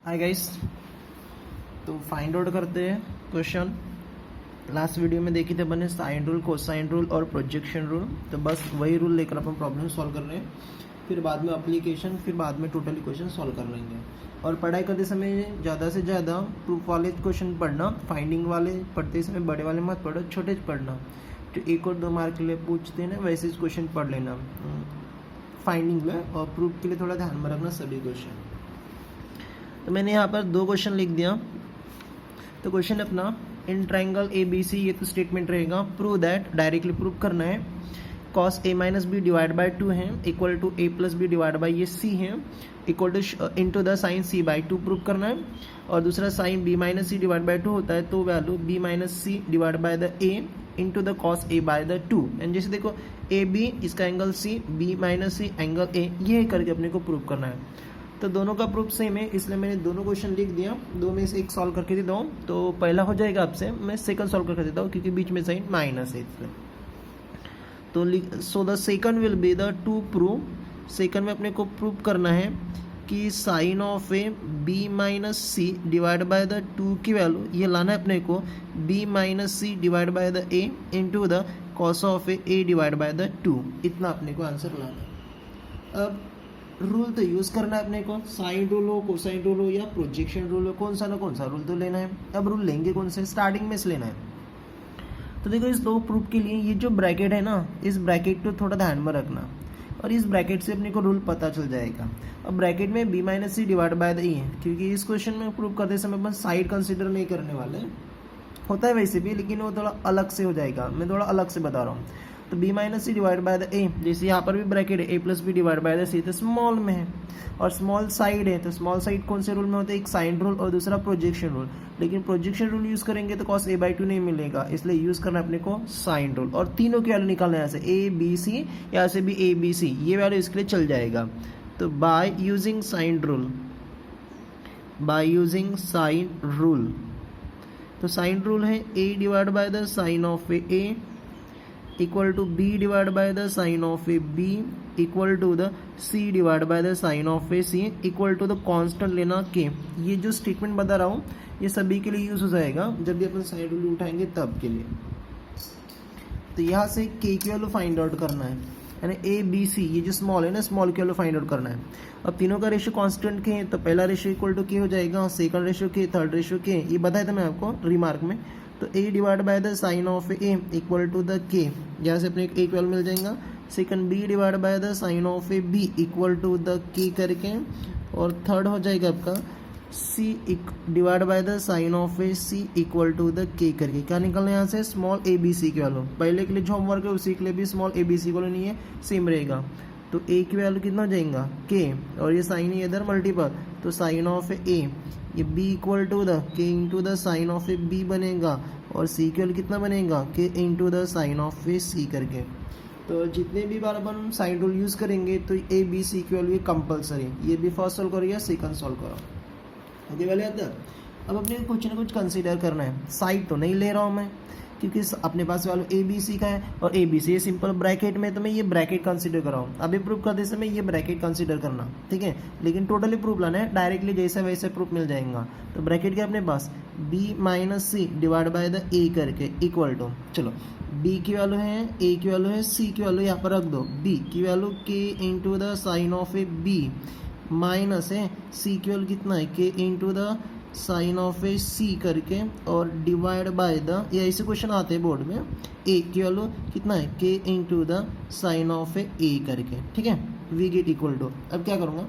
Hi guys, तो find out करते हैं क्वेश्चन। लास्ट वीडियो में देखी थे अपने साइन रूल, कोसाइन रूल और प्रोजेक्शन रूल। तो बस वही रूल लेकर अपन प्रॉब्लम सॉल्व कर रहे हैं, फिर बाद में एप्लीकेशन, फिर बाद में टोटली क्वेश्चन सॉल्व कर लेंगे। और पढ़ाई करते समय ज़्यादा से ज़्यादा प्रूफ वाले क्वेश्चन पढ़ना, फाइंडिंग वाले पढ़ते समय बड़े वाले मत पढ़ो, छोटे पढ़ना। तो 1 और 2 मार्क के लिए पूछते हैं ना, वैसे क्वेश्चन पढ़ लेना फाइंडिंग में, और प्रूफ के लिए थोड़ा ध्यान में रखना सभी क्वेश्चन। तो मैंने यहाँ पर 2 क्वेश्चन लिख दिया। तो क्वेश्चन अपना in triangle A B C, ये तो स्टेटमेंट रहेगा। प्रूव दैट, डायरेक्टली प्रूव करना है। Cos A minus B divide by 2 है equal to A plus B divide by ये सी है equal to into the sine C by 2 prove करना है। और दूसरा sine B minus C divide by 2 होता है, तो value B minus C divide by the A into the cos A by the 2। And जैसे देखो ए बी, इसका angle C, B minus C angle A, ये करके अपने को प्रूव करना है। तो दोनों का प्रूफ सेम है, इसलिए मैंने दोनों क्वेश्चन लिख दिया। 2 में से एक सॉल्व करके देता हूँ। तो पहला हो जाएगा आपसे, मैं सेकंड सॉल्व करके देता हूँ क्योंकि बीच में साइन माइनस है इसलिए। तो so the second will be the to prove. Second में अपने को प्रूव करना है कि sine of A B minus C divide by the 2 की वैल्यू ये लाना है अपने को B minus C divide by the A into the cos of A divide by the 2। इतना अपने को आंसर लाना है। अब रूल तो यूज़ करना है अपने को, साइन रूल हो, कोसाइन रूल हो या प्रोजेक्शन रूल हो, कौन सा ना कौन सा रूल तो लेना है। अब रूल लेंगे कौन से, स्टार्टिंग में से लेना है। तो देखो इस 2 प्रूफ के लिए ये जो ब्रैकेट है ना, इस ब्रैकेट को थोड़ा ध्यान में रखना, और इस ब्रैकेट से अपने को रूल पता चल जाएगा। अब ब्रैकेट में B minus C divide by the E है, क्योंकि इस क्वेश्चन में प्रूफ करते समय अपन साइड कंसिडर नहीं करने वाले, होता है वैसे भी, लेकिन वो थोड़ा अलग से हो जाएगा, मैं थोड़ा अलग से बता रहा हूँ। तो B minus C divide by the A, जैसे यहाँ पर भी ब्रैकेट है A plus B divide by the C, तो स्मॉल में है और स्मॉल साइड है। तो स्मॉल साइड कौन से रूल में होता है, एक साइन रूल और दूसरा प्रोजेक्शन रूल। लेकिन प्रोजेक्शन रूल यूज़ करेंगे तो कॉस ए बाई 2 नहीं मिलेगा, इसलिए यूज़ करना है अपने को साइन रूल। और तीनों की वैल्यू निकालना है, यहाँ से ए बी सी, यहाँ से भी ए बी सी, ये वैल्यू इसके लिए चल जाएगा। तो by using sine rule, by using sine rule, तो साइन रूल है A divide by the sine of A equal to B divide by the sine of A B equal to the C divide by the sine of A C equal to the constant लेना के। ये जो statement बता रहा हूँ ये सभी के लिए यूज हो जाएगा जब भी अपन साइन रूल उठाएंगे तब के लिए। तो यहाँ से के की वैल्यू फाइंड आउट करना है, यानी ए बी सी, ये जो स्मॉल है ना, स्मॉल की वैल्यू फाइंड आउट करना है। अब तीनों का रेशियो कांस्टेंट के हैं, तो पहला रेशियो इक्वल टू के हो जाएगा, सेकंड रेशियो के, थर्ड रेशियो के, ये बताया था मैं आपको रिमार्क में। तो A divide by the sine of A equal to the K, यहाँ से अपने एक वैल्यू मिल जाएगा। Second B divide by the sine of A B equal to the K करके, और थर्ड हो जाएगा आपका C divide by the sine of A C equal to the K करके। क्या निकलना है यहाँ से, स्मॉल ए बी सी की वैल्यू। पहले के लिए जो होमवर्क है उसी के लिए भी स्मॉल ए बी सी को नहीं है, सेम रहेगा। तो ए की वैल्यू कितना हो जाएगा के, और ये साइन है इधर मल्टीपल, तो साइन ऑफ ए, ये b equal to the K into the sine of A B बनेगा, और c की वैल्यू कितना बनेगा K into the sine of A C करके। तो जितने भी बार अपन साइन रूल यूज़ करेंगे तो ए बी सी की वैल्यू कंपलसरी, ये भी फर्स्ट सॉल्व करो या सेकंड सॉल्व करो। ओके वाले आता, अब अपने कुछ ना कुछ कंसीडर करना है। साइड तो नहीं ले रहा हूँ मैं, क्योंकि अपने पास वैल्यू ए बी सी का है, और ए बी सी ये सिंपल ब्रैकेट में, तो मैं ये ब्रैकेट कंसीडर कर रहा हूँ। अभी प्रूफ करते समय ये ब्रैकेट कंसीडर करना, ठीक है। लेकिन टोटली प्रूफ लाना है, डायरेक्टली जैसे वैसे प्रूफ मिल जाएगा। तो ब्रैकेट के अपने पास B minus C divide by the A करके इक्वल टू, चलो बी की वैल्यू है, ए की वैल्यू है, सी की वैल्यू यहाँ पर रख दो, बी की value K into the sine of A B minus है सी की वैल्यू कितना है K into the sine of A C करके, और डिवाइड बाय द, ये ऐसे क्वेश्चन आते हैं बोर्ड में, ए की वैल्यू कितना है K into the sine of A करके, ठीक है। वी गेट इक्वल टू, अब क्या करूँगा,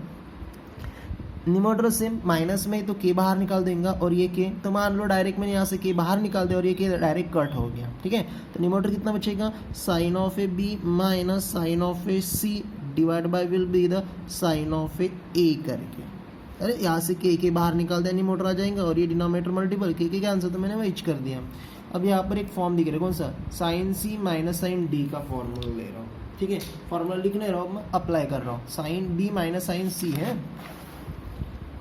न्यूमरेटर से माइनस में तो के बाहर निकाल देंगे, और ये के, तो मान लो डायरेक्ट मैंने यहाँ से के बाहर निकाल दिया और ये के डायरेक्ट कट हो गया, ठीक है। तो न्यूमरेटर कितना बचेगा, sine of A B minus sine of A C divide by will be the sine of A करके। अरे यहाँ से के बाहर निकाल दिया, न्यूमरेटर आ जाएगा, और ये डिनोमिनेटर मल्टीपल के आंसर तो मैंने वही कर दिया। अब यहाँ पर एक फॉर्म दिख रहा है, कौन सा, sign C minus sine D का फॉर्मूला ले रहा हूँ, ठीक है। फॉर्मूला लिख नहीं रहा हूँ, मैं अप्लाई कर रहा हूँ। साइन बी माइनस साइन सी है,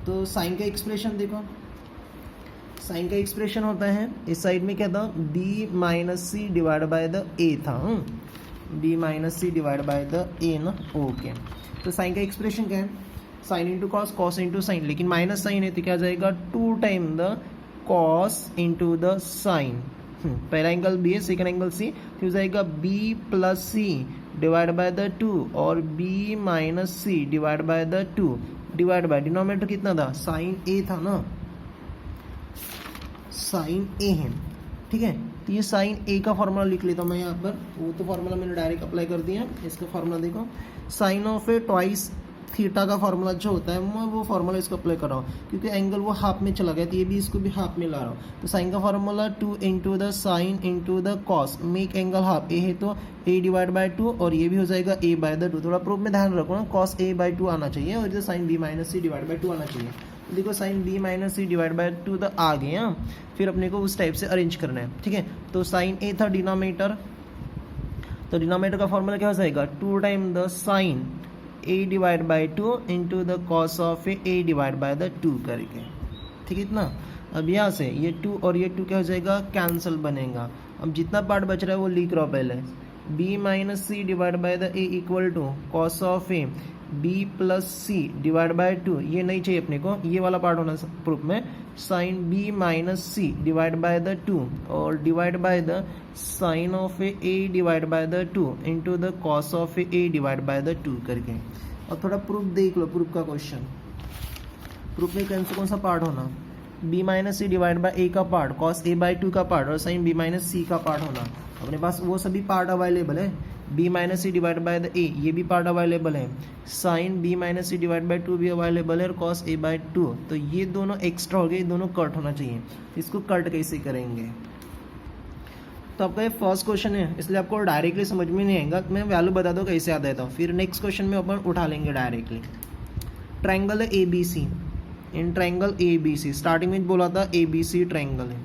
तो साइन का एक्सप्रेशन देखो, साइन का एक्सप्रेशन होता है, इस साइड में क्या था, B minus C divide by the A था, B minus C divide by the A ना, ओके। तो साइन का एक्सप्रेशन क्या है, sine into cos, cos into sine, लेकिन माइनस साइन है तो क्या आ जाएगा 2 time the cos into the sine. पहला एंगल बी है, सेकंड एंगल सी, तो हो जाएगा B plus C divide by the 2 और B minus C divide by the 2 divide by denominator कितना था, साइन ए था ना, साइन ए है, ठीक है। तो ये साइन ए का फॉर्मूला लिख लेता हूँ मैं यहाँ पर, वो तो फॉर्मूला मैंने डायरेक्ट अप्लाई कर दिया। इसका फॉर्मूला देखो, sine of A twice theta का फॉर्मूला जो होता है मैं वो फॉर्मूला इसको अप्लाई कर रहा हूँ, क्योंकि एंगल वो हाफ में चला गया तो ये भी इसको भी हाफ में ला रहा हूँ। तो साइन का formula 2 into the sine into the cos, make angle half, A है तो ए डिवाइड बाय 2 और ये भी हो जाएगा ए बाय द 2। थोड़ा प्रूफ में ध्यान रखो ना, कॉस ए बाय 2 आना चाहिए और इधर sine B minus C divide by 2 आना चाहिए। देखो sine B minus C divide by 2 तो आ गए हैं, फिर अपने को उस टाइप से अरेंज करना है, ठीक है। तो साइन ए था डिनोमिनेटर, तो डिनोमिनेटर का फॉर्मूला क्या हो जाएगा 2 time the sine A divide by 2 into the cos of A divide by the 2 करके, ठीक है इतना। अब यहाँ से ये 2 और ये 2 क्या हो जाएगा, कैंसिल बनेगा। अब जितना पार्ट बच रहा है वो लिख रहा हूँ पहले, B minus C divide by the A equal to cos of A B plus C divide by 2, ये नहीं चाहिए अपने को, ये वाला पार्ट होना प्रूफ में, sine B minus C divide by the 2 और divide by the sine of A divide by the 2 into the cos of A divide by the 2 करके। और थोड़ा प्रूफ देख लो, प्रूफ का क्वेश्चन, प्रूफ में कौन सा पार्ट होना, B minus C divide by A का पार्ट, कॉस ए बाय 2 का पार्ट और साइन बी माइनस सी का पार्ट होना। अपने पास वो सभी पार्ट अवेलेबल है, B minus C divide by the A ये भी पार्ट अवेलेबल है, sine B minus C divide by 2 भी अवेलेबल है और कॉस ए बाय 2, तो ये दोनों एक्स्ट्रा हो गए, ये दोनों कट होना चाहिए। इसको कट कैसे करेंगे, तो आपका ये फर्स्ट क्वेश्चन है इसलिए आपको डायरेक्टली समझ में नहीं आएगा, मैं वैल्यू बता दो कैसे आता है, तो फिर नेक्स्ट क्वेश्चन में अपन उठा लेंगे डायरेक्टली। ट्रायंगल है A B C, in triangle A B C, starting में बोला था ए बी सी ट्रायंगल है,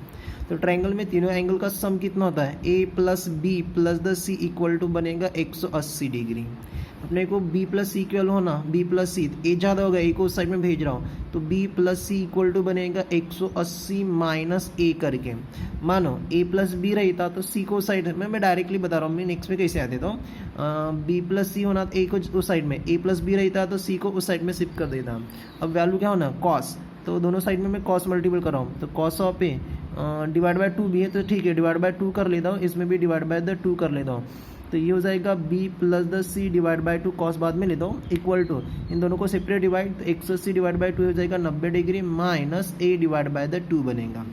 तो ट्रायंगल में तीनों एंगल का सम कितना होता है, A plus B plus the C equal to बनेगा 180 डिग्री। अपने को बी प्लस सी इक्वल होना, बी प्लस सी, ए ज़्यादा होगा, ए को उस साइड में भेज रहा हूँ, तो B plus C equal to बनेगा 180 माइनस ए करके। मानो ए प्लस बी रहता तो सी को उस साइड में, मैं डायरेक्टली बता रहा हूँ, मैं नेक्स्ट में कैसे आ देता हूँ, बी प्लस सी होना ए को उस साइड में, ए प्लस बी रहता तो सी को उस साइड में शिफ्ट कर देता। अब वैल्यू क्या होना, कॉस, तो दोनों साइड में मैं कॉस मल्टीपल कर रहा हूँ, तो cos of A divide by 2 भी है तो ठीक है, डिवाइड बाय 2 कर लेता हूँ, इसमें भी डिवाइड बाय द 2 कर लेता हूँ, तो ये हो जाएगा B plus the C divide by 2, cos बाद में लेता हूँ, इक्वल टू इन दोनों को सेपरेट डिवाइड, तो 180 डिवाइड बाय 2 हो जाएगा 90 degree minus a divide by the 2 बनेगा।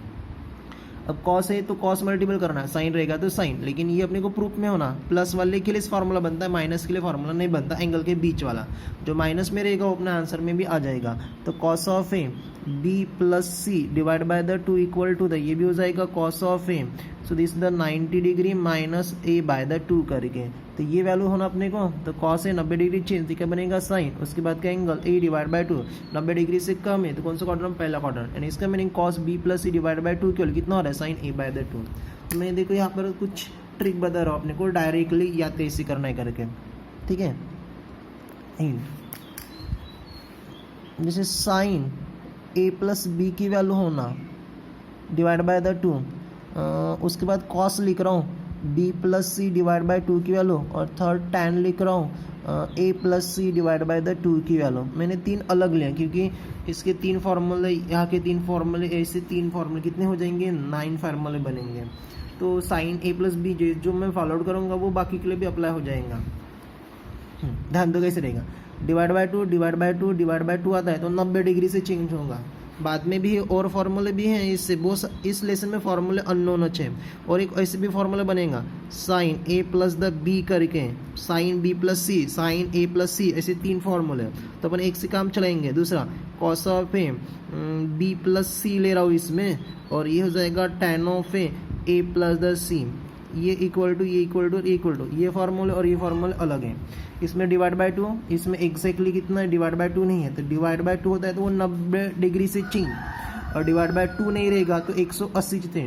अब कॉस है तो कॉस मल्टीपल करना है, साइन रहेगा तो साइन, लेकिन ये अपने को प्रूफ में होना, प्लस वाले के लिए फार्मूला बनता है, माइनस के लिए फार्मूला नहीं बनता, एंगल के बीच वाला जो माइनस में रहेगा वो अपने आंसर में भी आ जाएगा। तो cos of A B plus C divide by the 2 equal to the, ये भी हो जाएगा cos of A, so this the 90 degree minus A by the 2 करके, तो ये वैल्यू होना अपने को, तो कॉस है 90 डिग्री चेंज, तो क्या बनेगा साइन, उसके बाद का angle A divide by 2 90 degree से कम है तो कौन सा क्वाड्रेंट में, पहला क्वाड्रेंट, यानी इसका meaning cos B plus C divide by 2 केवल कितना हो रहा है, साइन ए बाय द 2। तो मैं देखो यहाँ पर कुछ ट्रिक बता रहा हूँ अपने को, डायरेक्टली याद कैसे करना है करके, ठीक है। जैसे साइन ए प्लस बी की वैल्यू होना डिवाइड बाय द 2, उसके बाद कॉस लिख रहा हूँ B plus C divide by 2 की वैल्यू, और थर्ड टैन लिख रहा हूँ A plus C divide by the 2 की वैल्यू। मैंने 3 अलग लिए क्योंकि इसके 3 फार्मूले, यहाँ के 3 फार्मूले, ऐसे 3 फार्मूले कितने हो जाएंगे, 9 फार्मूले बनेंगे। तो साइन ए प्लस बी जो मैं फॉलो आउट करूँगा वो बाकी के लिए भी अप्लाई हो जाएगा। ध्यान दो कैसे रहेगा, divide by 2 divide by 2 divide by 2 आता है तो 90 डिग्री से चेंज होगा, बाद में भी और फार्मूले भी हैं इससे, वो इस लेसन में फार्मूले अननोन अच्छे, और एक ऐसे भी फार्मूला बनेगा sine A plus the B करके, sine B plus C, sine A plus C, ऐसे 3 फार्मूले, तो अपन एक से काम चलाएंगे। दूसरा cos of A B plus C ले रहा हूँ इसमें, और ये हो जाएगा tan of A plus the C, ये इक्वल टू ये इक्वल टू इक्वल टू, ये फार्मूले और ये फार्मूले अलग हैं। इसमें डिवाइड बाय 2, इसमें एग्जैक्टली कितना है, डिवाइड बाय 2 नहीं है, तो डिवाइड बाय 2 होता है तो वो 90 डिग्री से चेंज, और डिवाइड बाय 2 नहीं रहेगा तो 180 थे,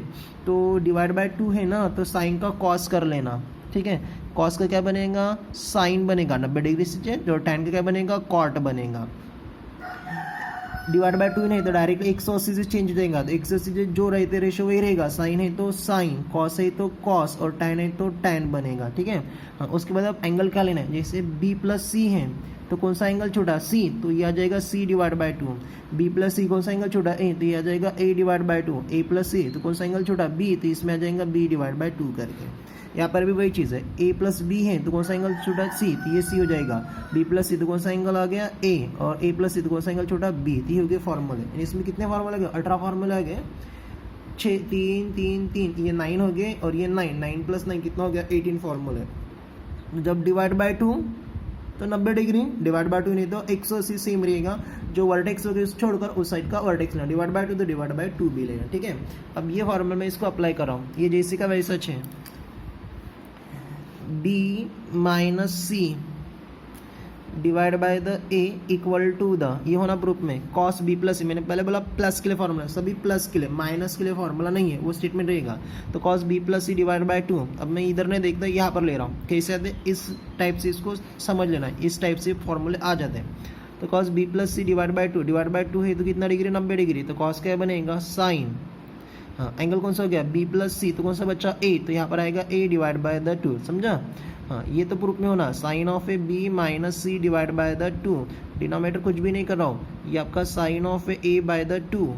तो डिवाइड बाय 2 है ना, तो साइन का कॉस कर लेना, ठीक है। कॉस का क्या बनेगा, साइन बनेगा 90 डिग्री से चेंज, और टैन का क्या बनेगा, कॉट बनेगा। डिवाइड बाय 2 नहीं तो डायरेक्ट 180 से चेंज हो जाएगा, तो 180 से जो रहते रेशो वही रहेगा, साइन है तो साइन, कॉस है तो कॉस, और टैन है तो टैन बनेगा, ठीक है। हाँ, उसके बाद अब एंगल क्या लेना है, जैसे बी प्लस सी है तो कौन सा एंगल छोटा सी, तो ये आ जाएगा सी डिवाइड बाय 2। बी प्लस सी कौन सा एंगल छोटा ए, तो ये आ जाएगा ए डिवाइड बाय 2। ए प्लस सी तो कौन सा एंगल छोटा बी, तो इसमें आ जाएगा बी डिवाइड बाय 2 करके। यहाँ पर भी वही चीज़ है, ए प्लस बी है तो कौन सा एंगल छोटा सी, तो ये सी हो जाएगा। बी प्लस सी तो कौन सा एंगल आ गया ए, और ए प्लस सी तो कौन सा एंगल छोटा बी, तो ये हो गए फॉर्मूले। इसमें कितने फार्मूले आ गए, 18 फार्मूले आ गए। 6 3 3 3 ये 9 हो गए, और ये 9 9 प्लस 9 कितना हो गया 18 फार्मूले। जब डिवाइड बाय 2 तो 90 डिग्री, डिवाइड बाय 2 नहीं तो 180 सेम रहेगा। जो वर्टेक्स होगा इस छोड़कर उस साइड का वर्टेक्स लेना, डिवाइड बाय 2 तो डिवाइड बाय 2 भी लेना, ठीक है। अब ये फॉर्मूला मैं इसको अप्लाई कर रहा हूँ, ये जैसे का वैसा है। B minus C divide by the A equal to the, ये होना प्रूफ में कॉस बी प्लस सी। मैंने पहले बोला प्लस के लिए फॉर्मूला, सभी प्लस के लिए, माइनस के लिए फॉर्मूला नहीं है, वो स्टेटमेंट रहेगा। तो cos B plus C divide by 2, अब मैं इधर नहीं देखता, यहाँ पर ले रहा हूँ। कैसे आते, इस टाइप से इसको समझ लेना है, इस टाइप से फॉर्मूले आ जाते हैं। तो cos B plus C divide by 2, divide by 2 है तो कितना डिग्री, 90 डिग्री। तो कॉस क्या बनेगा साइन, हाँ एंगल कौन सा हो गया बी प्लस सी, तो कौन सा बच्चा ए, तो यहाँ पर आएगा ए डिवाइड बाय द 2, समझा। हाँ ये तो प्रूफ में होना, sine of A B minus C divide by the 2, denominator कुछ भी नहीं कर रहा हूँ, ये आपका sine of A by the 2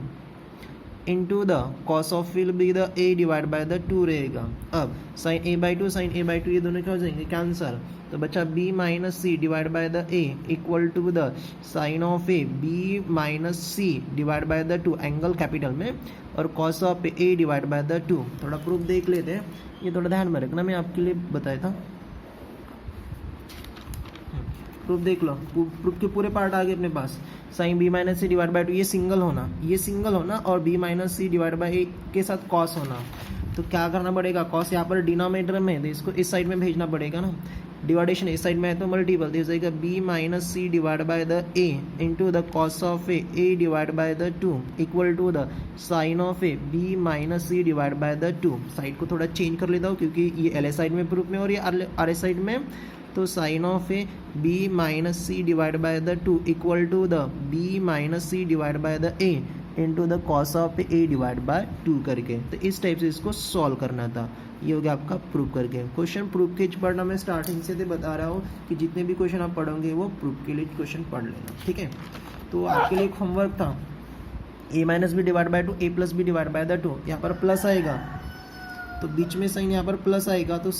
into the cos of will be the A divide by the 2 रहेगा। अब sine A by 2 sine A by 2 ये दोनों क्या हो जाएंगे, कैंसर। तो बच्चा B minus C divide by the A equal to the sine of A B minus C divide by the 2, angle capital में, और cos of A divide by the 2। थोड़ा प्रूफ देख लेते हैं, ये थोड़ा ध्यान में रखना, मैं आपके लिए बताया था। प्रूफ देख लो, प्रूफ के पूरे पार्ट आ गए अपने पास। Sine B minus C divide by 2 ये सिंगल होना, ये सिंगल होना, और B minus C divide by A के साथ कॉस होना। तो क्या करना पड़ेगा, कॉस यहाँ पर डिनोमिनेटर में, तो इसको इस साइड में भेजना पड़ेगा ना, डिवाइडेशन इस साइड में है तो मल्टीपल, तो जाएगा B minus C divide by the A into the cos of A divide by the 2 equal to the sine of A B minus C divide by the 2। Side को थोड़ा चेंज कर लेता हूँ क्योंकि ये एल साइड में proof में और ये आर एस साइड में। तो sine of A B minus C divide by the 2 equal to the B minus C divide by the A into the cos of A divide by 2 करके। तो इस type से इसको सॉल्व करना था। ये हो गया आपका प्रूफ करके। क्वेश्चन प्रूफ के पढ़ना मैं स्टार्टिंग से बता रहा हूँ कि जितने भी क्वेश्चन आप पढ़ोगे वो प्रूफ के लिए क्वेश्चन पढ़ लेना, ठीक है। तो आपके लिए एक होमवर्क था, A minus B divide by 2 A plus B divide by the 2, यहाँ पर प्लस आएगा तो बीच में साइन यहाँ पर प्लस आएगा, तो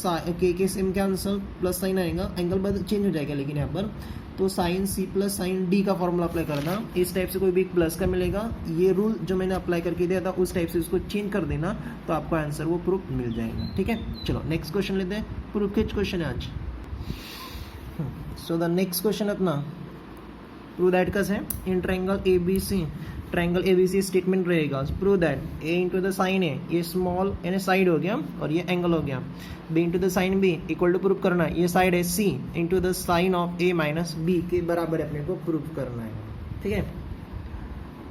के सेम के आंसर प्लस साइन आएगा, एंगल बदल चेंज हो जाएगा लेकिन यहाँ पर। तो sine C plus sine D का फॉर्मूला अप्लाई करना, इस टाइप से कोई भी प्लस का मिलेगा, ये रूल जो मैंने अप्लाई करके दिया था उस टाइप से उसको चेंज कर देना, तो आपको आंसर वो प्रूफ मिल जाएगा, ठीक है। चलो नेक्स्ट क्वेश्चन लेते हैं, प्रूफ के क्वेश्चन है आज। सो द नेक्स्ट क्वेश्चन अपना प्रूव दैट का है, in triangle A B C, triangle ABC statement रहेगा, prove that A into the sine A, ये स्मॉल यानी साइड हो गया और ये एंगल हो गया, B into the sine B equal to prove करना है, ये साइड है C into the sine of A minus B के बराबर अपने को प्रूव करना है, ठीक है।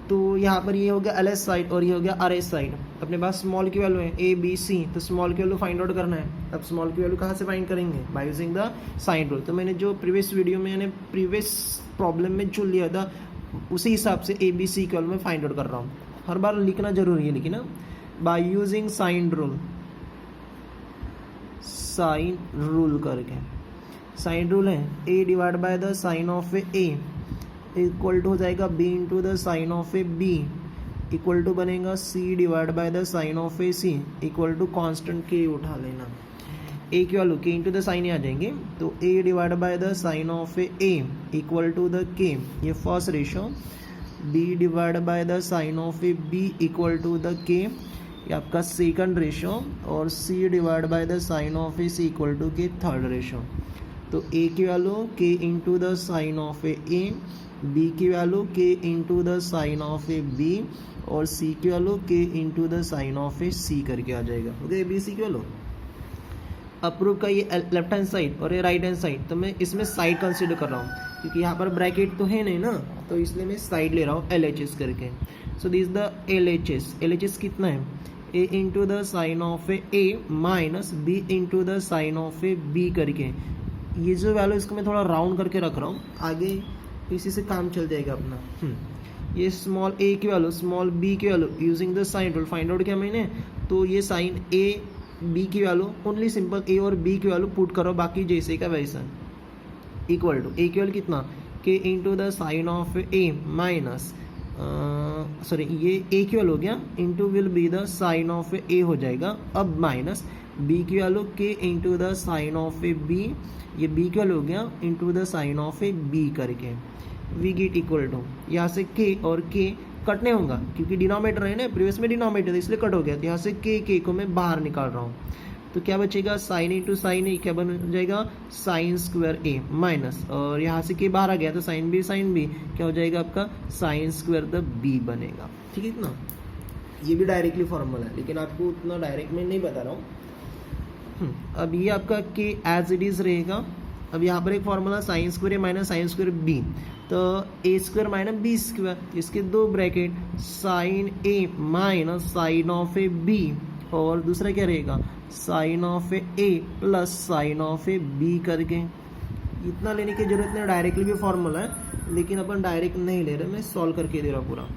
तो यहाँ पर ये हो गया एल एस साइड और ये हो गया आर एस साइड। अपने पास स्मॉल की वैल्यू है ए बी सी, तो स्मॉल की वैल्यू फाइंड आउट करना है। अब स्मॉल की वैल्यू कहाँ से फाइंड करेंगे, by using the sine rule. तो मैंने जो प्रीवियस वीडियो में यानी प्रीवियस प्रॉब्लम में जो लिया था उसी हिसाब से ए बी सी की वैल्यू में फाइंड आउट कर रहा हूँ। हर बार लिखना जरूरी है, लेकिन ना by using sine rule, sine rule करके, साइन रूल है A divide by the sine of A equal to हो जाएगा B into the sine of A B equal to बनेगा C divide by the sine of A C equal to constant K उठा लेना, ए की value K into the sign आ जाएंगे, तो A divide by the sine of A equal to the K, ये first ratio, B divide by the sine of A B equal to the K, ये आपका second ratio, और C divide by the sine of A C equal to K third ratio. तो A की value K into the sine of A, B की value K into the sine of A B, और सी की value K into the sine of A C करके आ जाएगा। Okay, B C की value approve का ये लेफ्ट हैंड साइड और ये राइट हैंड साइड, तो मैं इसमें साइड कंसीडर कर रहा हूँ क्योंकि यहाँ पर ब्रैकेट तो है नहीं ना, तो इसलिए मैं साइड ले रहा हूँ एल एच एस करके। So this the L H S कितना है, A into the sine of A minus B into the sine of A B करके। ये जो वैल्यू इसको मैं थोड़ा राउंड करके रख रहा हूँ, आगे इसी से काम चल जाएगा अपना। ये स्मॉल ए की वैल्यू स्मॉल बी की value using the sine rule find out किया मैंने, तो ये साइन ए बी की वैल्यू ओनली सिंपल ए और बी की वैल्यू पुट करो, बाकी जैसे का वैसा, इक्वल टू ए की वैल्यू कितना K into the sine of A minus sorry ये ए की वैल्यू हो गया into will be the sine of A हो जाएगा, अब माइनस बी की value K into the sine of A B, ये बी की वैल्यू हो गया into the sine of A B करके वी गेट इक्वल टू यहाँ से के और के कटने होगा क्योंकि डिनोमिनेटर है ना, प्रीवियस में डिनोमिनेटर था इसलिए कट हो गया, तो यहाँ से के को मैं बाहर निकाल रहा हूँ, तो क्या बचेगा साइन इंटू साइन ए क्या बन जाएगा साइन स्क्वायर ए माइनस, और यहाँ से के बाहर आ गया तो साइन बी क्या हो जाएगा आपका साइन स्क्वायर द बी बनेगा। ठीक है इतना, ये भी डायरेक्टली फॉर्मूला है लेकिन आपको उतना डायरेक्ट में नहीं बता रहा हूँ। अब ये आपका के एज इट इज रहेगा। अब यहाँ पर एक formula sine square A minus sine square B, तो A square minus B square, इसके दो bracket sine A minus sine of A B, और दूसरा क्या रहेगा sine of A plus sine of A B करके। इतना लेने की जरूरत नहीं, डायरेक्टली भी फॉर्मूला है लेकिन अपन डायरेक्ट नहीं ले रहे, मैं सॉल्व करके दे रहा हूँ पूरा।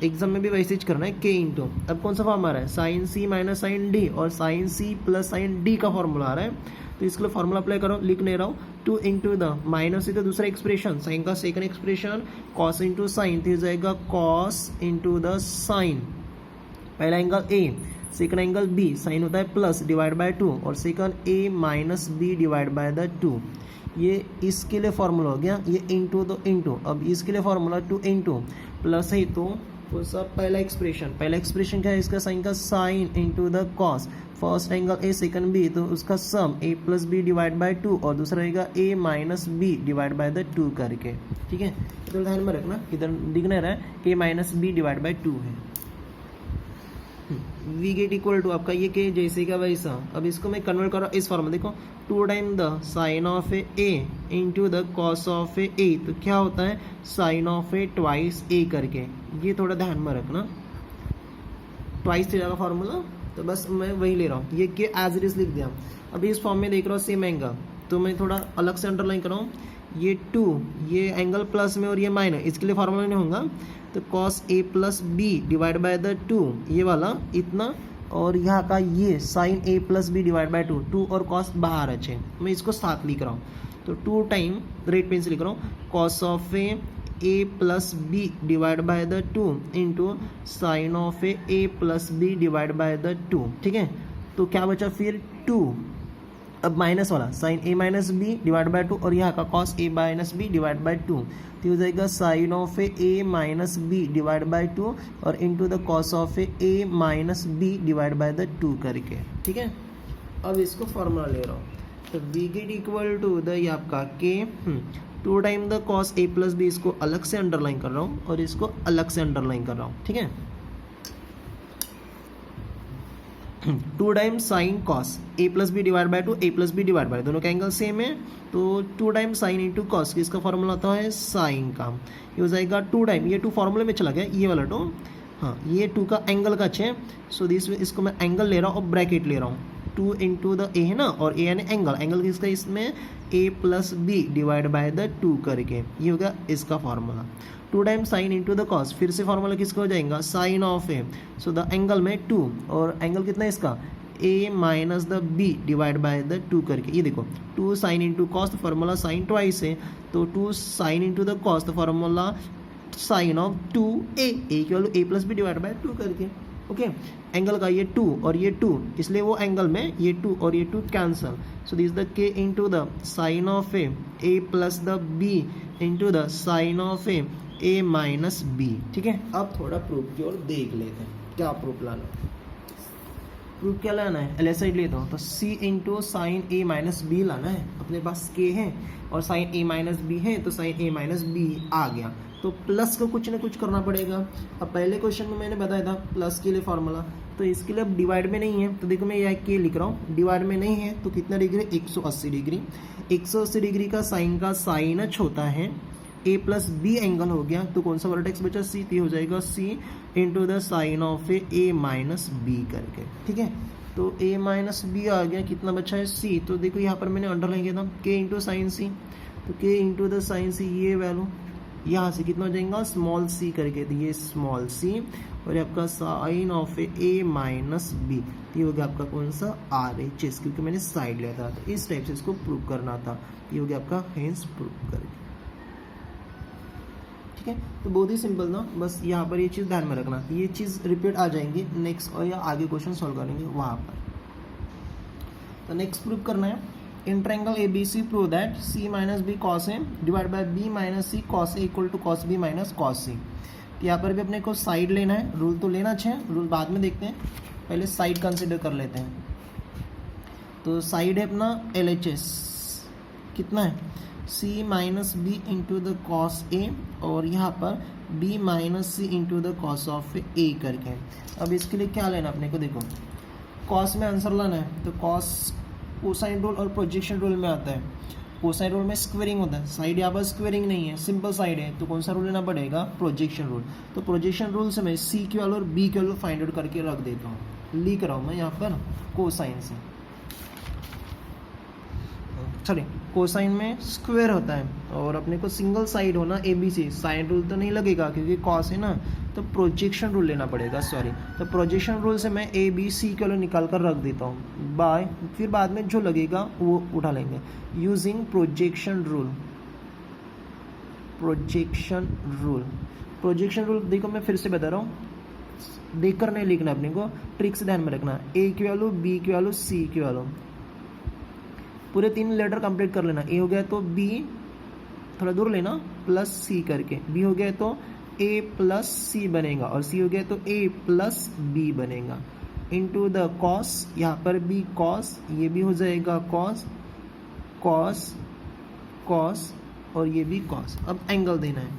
एग्जाम में भी वैसे ही करना है के इंटू, अब कौन सा फॉर्म आ रहा है sine C minus sine D और sine C plus sine D का फॉर्मूला आ रहा है, तो इसके लिए फॉर्मूला अप्लाई करो, लिख नहीं रहा हूँ। टू इंटू द माइनस से तो दूसरा एक्सप्रेशन साइन का second expression cos into sine, तो जाएगा कॉस इंटू द साइन, पहला angle A second angle B, sine होता है प्लस डिवाइड बाय 2 और second A minus B divide by the 2, ये इसके लिए फॉर्मूला हो गया, ये इंटू तो इंटू, अब इसके लिए फॉर्मूला 2 इंटू प्लस है तो सब पहला एक्सप्रेशन क्या है इसका साइन का sine into the cos, first angle A second B तो उसका sum A plus B divide by 2 और दूसरा रहेगा A minus B divide by the 2 करके। ठीक है, तो ध्यान में रखना इधर दिख नहीं रहा है ए माइनस बी डिवाइड बाय 2 है। वी गेट इक्वल टू आपका ये के जैसे का वैसा, अब इसको मैं कन्वर्ट कर रहा हूँ इस फॉर्म में, देखो 2 time the sine of A into the cos of A, तो क्या होता है sine of A twice A करके, ये थोड़ा ध्यान में रखना, ट्वाइस जाएगा फॉर्मूला, तो बस मैं वही ले रहा हूँ, ये के एज इट इज लिख दिया। अभी इस फॉर्म में देख रहा हूँ सेम एंगल, तो मैं थोड़ा अलग से अंडरलाइन कर रहा हूँ, ये 2 ये एंगल प्लस में और ये माइनस, इसके लिए फॉर्मूला नहीं होगा, तो cos A plus B divide by the 2 ये वाला इतना, और यहाँ का ये sine A plus B divide by 2 और कॉस बाहर अच्छे, मैं इसको साथ लिख रहा हूँ, तो 2 टाइम रेड पेन से लिख रहा हूँ cos of A plus B divide by the 2 into sine of A plus B divide by the 2। ठीक है, तो क्या बचा फिर 2, अब माइनस वाला sine A minus B divide by 2 और यहाँ का cos A minus B divide by 2, तो हो जाएगा sine of A minus B divide by 2 और into the cos of A minus B divide by the 2 करके। ठीक है, अब इसको फॉर्मूला ले रहा हूँ, तो we get equal to the ये आपका K 2 time the cos A plus B, इसको अलग से अंडरलाइन कर रहा हूँ और इसको अलग से अंडरलाइन कर रहा हूँ। ठीक है, 2 time sine cos A plus B divide by 2 A plus B divide by, दोनों का एंगल सेम है, तो 2 टाइम साइन इंटू कॉस, इसका फॉर्मूला आता है साइन का, ये हो जाएगा 2 टाइम, ये 2 फॉर्मूले में चला गया ये वाला 2, हाँ ये 2 का एंगल का अच्छे, सो दिस इसको मैं एंगल ले रहा हूँ और ब्रैकेट ले रहा हूँ, 2 इंटू द ए है ना, और ए यानी एंगल किसका इसमें A plus B divide by the 2 करके, ये होगा इसका formula. 2 time sine into the cos, फिर से फॉर्मूला किसका हो जाएगा sine of A, so the angle में 2 और एंगल कितना है इसका A minus the B divide by the 2 करके, ये देखो 2 साइन इंटू कॉस, तो फॉर्मूला साइन ट्वाइस है, तो 2 साइन इंटू द कॉस, तो फॉर्मूला साइन ऑफ 2 ए की value A plus B divide by 2 करके। ओके, एंगल का ये 2 और ये 2, इसलिए वो एंगल में ये 2 और ये 2 cancel, so this the K into the sine of A plus the B into the sine of A minus B. ठीक है, अब थोड़ा प्रूफ की ओर देख लेते हैं, क्या प्रूफ लाना है, प्रूफ क्या लाना है, एल साइड लेता हूँ, तो सी into sine A minus B लाना है, अपने पास के है और साइन ए माइनस बी है, तो साइन ए माइनस बी आ गया, तो प्लस को कुछ ना कुछ करना पड़ेगा। अब पहले क्वेश्चन में मैंने बताया था प्लस के लिए फॉर्मूला, तो इसके लिए अब डिवाइड में नहीं है, तो देखो मैं यह के लिख रहा हूँ, डिवाइड में नहीं है तो कितना डिग्री 180 डिग्री, 180 डिग्री का साइन एच होता है, ए प्लस बी एंगल हो गया, तो कौन सा वर्टेक्स बचा सी, तो हो जाएगा C into the sine of A minus B करके। ठीक है, तो ए माइनस बी आ गया, कितना बचा है सी, तो देखो यहाँ पर मैंने अंडरलाइन किया था के इंटू साइन सी, तो के इंटू द साइन सी, ये वैल्यू यहाँ से कितना हो जाएगा स्मॉल सी करके, तो ये स्मॉल सी और ये आपका sine of A minus B, ये हो गया आपका कौन सा आर एच एस, क्योंकि मैंने साइड लिया था, तो इस टाइप से इसको प्रूव करना था, ये हो गया आपका हेंस प्रूव करके। ठीक है। तो बहुत ही सिंपल ना, बस यहाँ पर ये चीज़ ध्यान में रखना, ये चीज़ रिपीट आ जाएंगी नेक्स्ट और या आगे क्वेश्चन सॉल्व करेंगे वहाँ पर। तो नेक्स्ट प्रूव करना है, in triangle A B C prove that C minus B cos A divide by B minus C cos A equal to cos B minus cos C. यहाँ पर भी अपने को साइड लेना है, रूल तो लेना अच्छा है, रूल बाद में देखते हैं, पहले साइड कंसिडर कर लेते हैं। तो साइड है अपना LHS, कितना है c minus B into the cos A और यहाँ पर b minus C into the cos of A करके। अब इसके लिए क्या लेना अपने को, देखो कॉस में आंसर लाना है, तो कॉस कोसाइन रूल और प्रोजेक्शन रूल में आता है। कोसाइन रूल में स्क्वेयरिंग होता है, साइड यहाँ पर स्क्वेयरिंग नहीं है, सिंपल साइड है, तो कौन सा रूल लेना पड़ेगा, प्रोजेक्शन रूल। तो प्रोजेक्शन रूल से मैं सी की वैल्यू और बी की वैल्यू फाइंड आउट करके रख देता हूँ, लिख रहा हूँ मैं यहाँ पर कोसाइन से। चलिए कोसाइन में स्क्वायर होता है और अपने को सिंगल साइड होना ABC, साइन रूल तो नहीं लगेगा क्योंकि कॉस है ना, तो प्रोजेक्शन रूल लेना पड़ेगा, सॉरी। तो प्रोजेक्शन रूल से मैं ABC के लिए निकाल कर रख देता हूँ बाय, फिर बाद में जो लगेगा वो उठा लेंगे using projection rule. Projection rule, projection rule देखो मैं फिर से बता रहा हूँ, देख कर नहीं लिखना, अपने को ट्रिक से ध्यान में रखना, A की वैल्यू, B की वैल्यू, C की वैल्यू, पूरे 3 लेटर कंप्लीट कर लेना। A हो गया तो B थोड़ा दूर लेना प्लस C करके, B हो गया तो A प्लस C बनेगा और C हो गया तो A प्लस B बनेगा इनटू द कॉस, यहाँ पर भी कॉस, ये भी हो जाएगा कॉस, कॉस, कॉस और ये भी कॉस। अब एंगल देना है,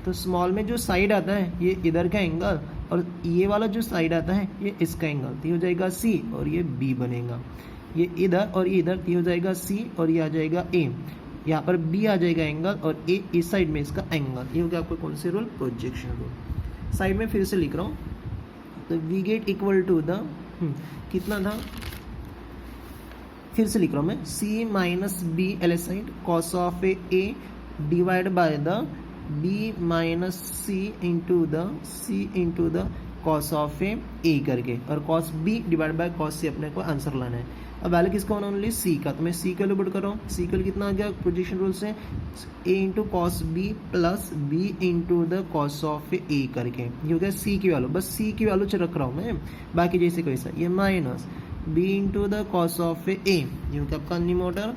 तो स्मॉल में जो साइड आता है ये इधर का एंगल और ये वाला जो साइड आता है ये इसका एंगल, तो ये हो जाएगा C और ये B बनेगा, ये इधर और ये इधर, तो हो जाएगा C और ये आ जाएगा A, यहाँ पर B आ जाएगा एंगल और A इस साइड में इसका एंगल। ये हो गया आपको कौन से रूल, प्रोजेक्शन रूल। साइड में फिर से लिख रहा हूँ, तो we get equal to the कितना था, फिर से लिख रहा हूँ मैं, C minus B L side cos of A divide by the B minus C into the cos of A करके, और cos B divide by cos C अपने को आंसर लाना है। अब वैल्यू किसका होना, ओनली C का, तो मैं C का वैल्यू पुट कर रहा हूँ। C का कितना आ गया प्रोजेक्शन रूल से, A into cos B plus B into the cos of A करके, ये हो गया C की वैल्यू, बस C की वैल्यू रख रहा हूँ मैं, बाकी जैसे कैसा, ये minus B into the cos of A, ये हो गया आपका न्यूमरेटर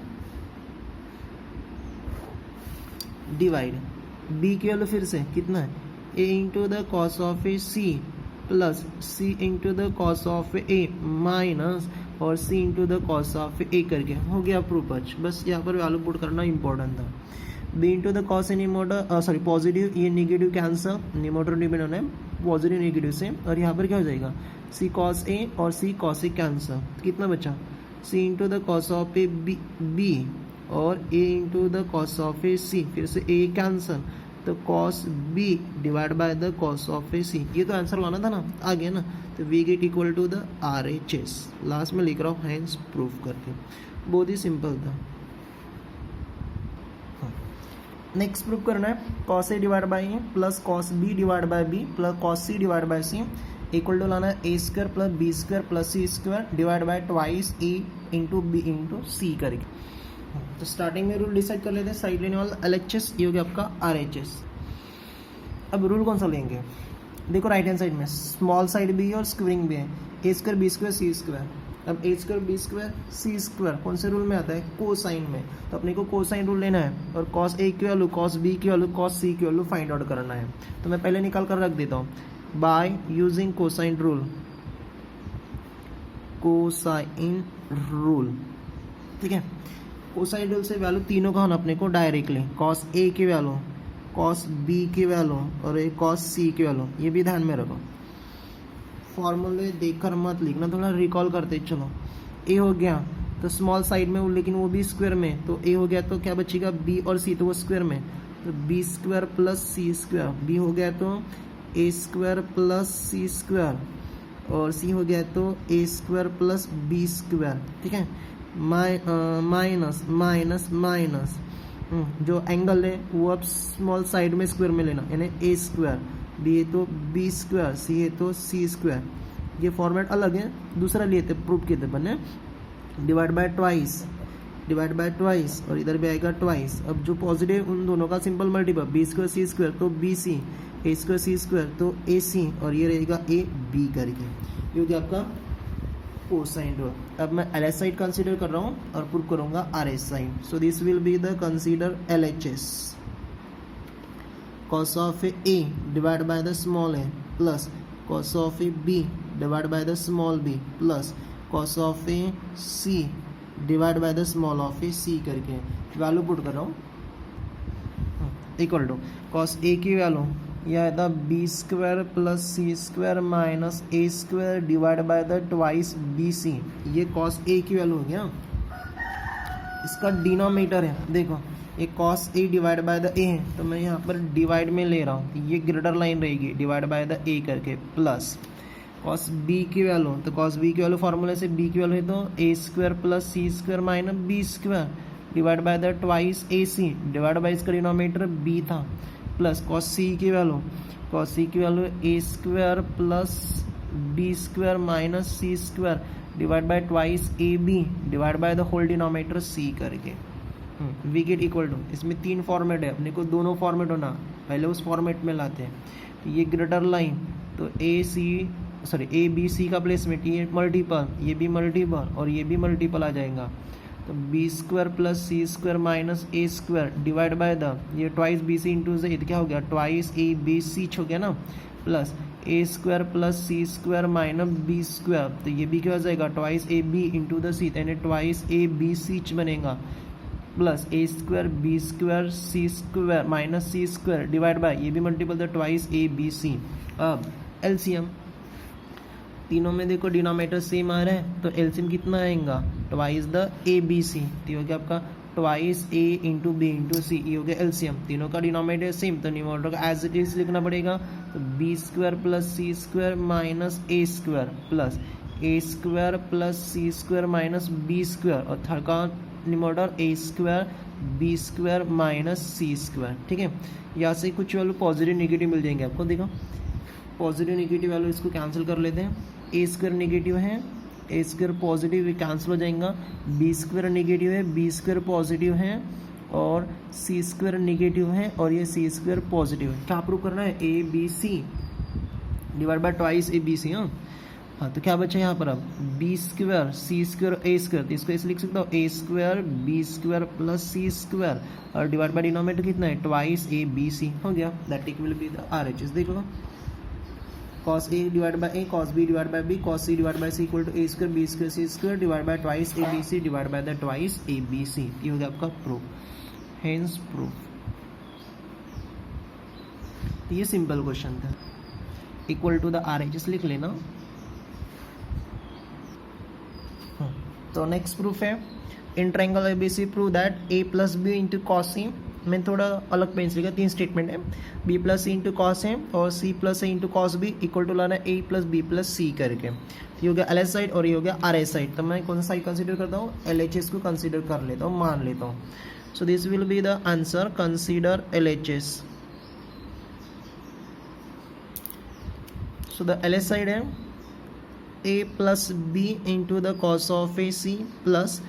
डिवाइड B की वैल्यू फिर से कितना है, A into the cos of C plus C into the cos of A minus और C into the cos of A करके, हो गया प्रूफ। बस यहाँ पर वैल्यू पुट करना इंपॉर्टेंट था। B into the cos numerator, sorry positive, ये नेगेटिव कैंसर, न्यूमरेटर डिपेंड होना है पॉजिटिव नेगेटिव से, और यहाँ पर क्या हो जाएगा C कॉस A और C कॉस A कैंसर, कितना बचा C into the cos of A B और A into the cos of A C, फिर से A कैंसर, तो cos B divide by the cos of A C, ये तो answer लाना था ना, आ गया ना। तो we get equal to the RHS, last में लिख रहा हूँ हैंस प्रूफ करके, बहुत ही सिंपल था। नेक्स्ट प्रूफ करना है, cos A divide by A plus cos B divide by B plus cos C divide by C equal to लाना है A square plus B square plus C square divide by twice A into B into C करके। तो starting में rule decide कर लेते हैं, side लेने वाला LHS, ये हो गया आपका RHS। अब रूल कौन सा लेंगे, देखो राइट हैंड साइड में स्मॉल साइड भी है और स्क्वेयरिंग भी है, A square B square C square. अब A square B square C square कौन से रूल में आता है, कोसाइन में, तो अपने को कोसाइन रूल लेना है और cos A की वैल्यू, cos B की वैल्यू, cos C की वैल्यू फाइंड आउट करना है। तो मैं पहले निकाल कर रख देता हूँ by using cosine rule, cosine rule, ठीक है। कोसाइन रूल से वैल्यू तीनों का होना अपने को डायरेक्टली, cos A की वैल्यू, cos B की वैल्यू और एक cos C की वैल्यू, ये भी ध्यान में रखो, फॉर्मूले देखकर मत लिखना, थोड़ा रिकॉल करते चलो। A हो गया तो स्मॉल साइड में, लेकिन वो भी स्क्वायर में, तो A हो गया तो क्या बचेगा B और C, तो वो स्क्वायर में, तो B square plus C square, B हो गया तो A square plus C square और C हो गया तो A square plus B square, ठीक है। माइनस माइनस माइनस, जो एंगल है वो अब स्मॉल साइड में स्क्वायर में लेना, यानी A स्क्वायर, B है तो B स्क्वायर, C है तो C स्क्वायर, ये फॉर्मेट अलग है, दूसरा लिए थे प्रूफ किए थे बने, divide by twice divide by twice और इधर भी आएगा ट्वाइस। अब जो पॉजिटिव उन दोनों का सिंपल मल्टीपल बी स्क्वायर सी स्क्वायर तो बी सी, ए स्क्वायर सी स्क्वायर तो ए सी और ये रहेगा ए बी करके। ये हो गया आपका कोसाइन रूल। अब मैं एल एच साइड कंसिडर कर रहा हूँ और प्रूव करूँगा R H side. So this will be the consider L H S cos of a divided by the small a plus cos of a b divided by the small b plus cos of a c divided by the small of a c करके value put कर रहा हूँ equal to cos a की value यह आता B square plus C square minus A square divide by the twice B C. ये cos a की value हो गया, इसका डिनोमिनेटर है देखो ये cos a divide by the a है तो मैं यहाँ पर डिवाइड में ले रहा हूँ, ये ग्रेटर लाइन रहेगी डिवाइड बाय द a करके प्लस cos b की वैल्यू तो cos b की वैल्यू फार्मूले से b की वैल्यू है तो a square plus C square minus B square divide by the twice A C divide by इसका डिनोमिनेटर b था प्लस cos c की value a square plus b square minus C square divide by twice A B divide by the whole denominator c करके we get equal to. इसमें 3 format है, अपने को दोनों format होना, पहले उस फॉर्मेट में लाते हैं। तो ये ग्रेटर लाइन तो ए बी सी का प्लेसमेंट ये मल्टीपल, ये भी मल्टीपल और ये भी मल्टीपल आ जाएगा तो B square plus C square minus A square divide by the ये ट्वाइस बी सी इंटू से क्या हो गया ट्वाइस ए बी सी हो गया ना प्लस ए स्क्वायर प्लस सी स्क्वायर माइनस बी स्क्वायर तो ये भी क्या हो जाएगा twice A b into the c यानी ट्वाइस ए बी सी बनेगा plus A square B square C square minus C square divide by ये भी मल्टीपल था ट्वाइस ए बी सी। अब एलसीएम तीनों में देखो डिनोमिनेटर सेम आ रहा है तो एलसीएम कितना आएगा twice the A B C तो ये हो गया आपका twice A into B into C ये हो गया एलसीएम। तीनों का डिनोमिनेटर सेम तो न्यूमरेटर का एज इट इज लिखना पड़ेगा तो B square plus C square minus A square plus A square plus C square minus B square और थर्ड का numerator A square B square minus C square. ठीक है, यहाँ से कुछ वैल्यू पॉजिटिव नेगेटिव मिल जाएंगे आपको। देखो पॉजिटिव नेगेटिव वैल्यू इसको कैंसिल कर लेते हैं, ए स्क्वायर नेगेटिव है ए स्क्वायर पॉजिटिव कैंसिल हो जाएगा, बी स्क्वायर नेगेटिव है बी स्क्वायर पॉजिटिव है और सी स्क्वायर नेगेटिव है और ये सी स्क्वायर पॉजिटिव है। क्या प्रूव करना है A B C divide by twice A B C. हाँ तो क्या बचा यहाँ पर अब B square C square A square तो इसको ऐसे लिख सकता हूँ A square B square plus C square और डिवाइड बाय डिनोमिनेटर कितना है ट्वाइस ए बी सी हो गया। That will be the RHS. देख लो cos a divide by a cos b divide by b cos c divide by c equal to a square b square c square divide by twice a b c divide by the twice a b c। ये हो गया आपका proof, hence proof. ये simple question था। Equal to the RHS लिख लेना। तो next proof है in triangle ABC prove that a plus b into cos C. मैं थोड़ा अलग पेंसिल का 3 स्टेटमेंट है b प्लस सी इंटू कॉस है और c plus A into cos B equal to लाना a plus B plus C करके। तो ये हो गया एल एच साइड और ये हो गया आर एच साइड। तो मैं कौन सा साइड कंसीडर करता हूँ एल एच एस को कंसीडर कर लेता हूँ, मान लेता हूँ। So this will be the answer consider L H S. So the L H side है a plus b into the cos of A C plus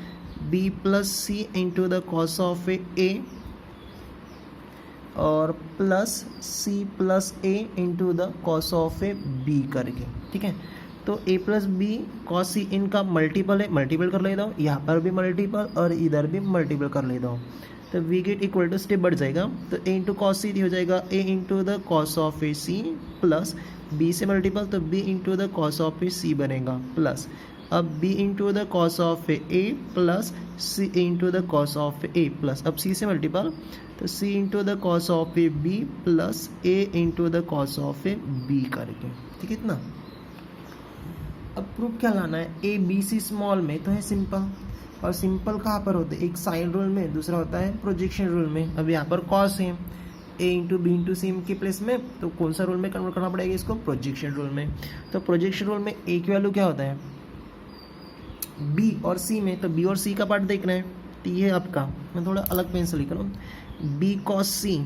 b plus C into the cos of A और plus c plus a into the cos of A B करके। ठीक है, तो a plus b cos C इनका multiple है, multiple कर लेता हूँ, यहाँ पर भी मल्टीपल और इधर भी मल्टीपल कर लेता हूँ तो we get equal to step बढ़ जाएगा तो a इंटू कॉस सी हो जाएगा a into the cos of A C plus b से मल्टीपल तो b into the cos of A C बनेगा प्लस अब b into the cos of A plus c into the cos of A plus अब c से multiple तो c into the cos of A B plus a into the cos of A B करके। ठीक है, इतना। अब proof क्या लाना है ए बी सी स्मॉल में तो है सिंपल और सिंपल कहाँ पर होते हैं एक साइन रूल में दूसरा होता है प्रोजेक्शन रूल में। अब यहाँ पर कॉस है ए इंटू बी इंटू सी के प्लेस में तो कौन सा रूल में कन्वर्ट करना पड़ेगा इसको प्रोजेक्शन रूल में। तो प्रोजेक्शन रूल में ए की वैल्यू क्या होता है बी और सी में तो बी और सी का पार्ट देखना है तो ये आपका मैं थोड़ा अलग पेन से लिख रहा हूँ बी कॉस सी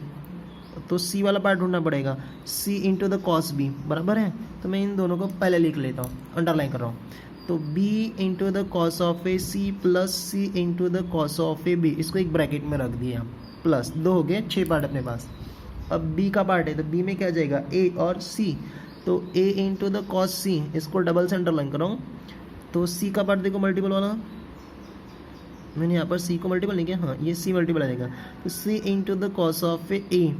तो सी वाला पार्ट ढूंढना पड़ेगा सी इंटू द कॉस बी बराबर है। तो मैं इन दोनों को पहले लिख लेता हूँ अंडरलाइन कर रहा हूँ तो b into the cos of A C plus C into the cos of A B, इसको एक ब्रैकेट में रख दिया, प्लस 2 हो गए, 6 पार्ट अपने पास। अब b का पार्ट है तो b में क्या जाएगा a और c, तो a इंटू द कॉस सी, इसको डबल से अंडरलाइन कराऊँ तो c का पार्ट देखो मल्टीपल वाला, मैंने यहाँ पर c को मल्टीपल नहीं किया, हाँ ये c मल्टीपल आएगा, तो c into the cos of A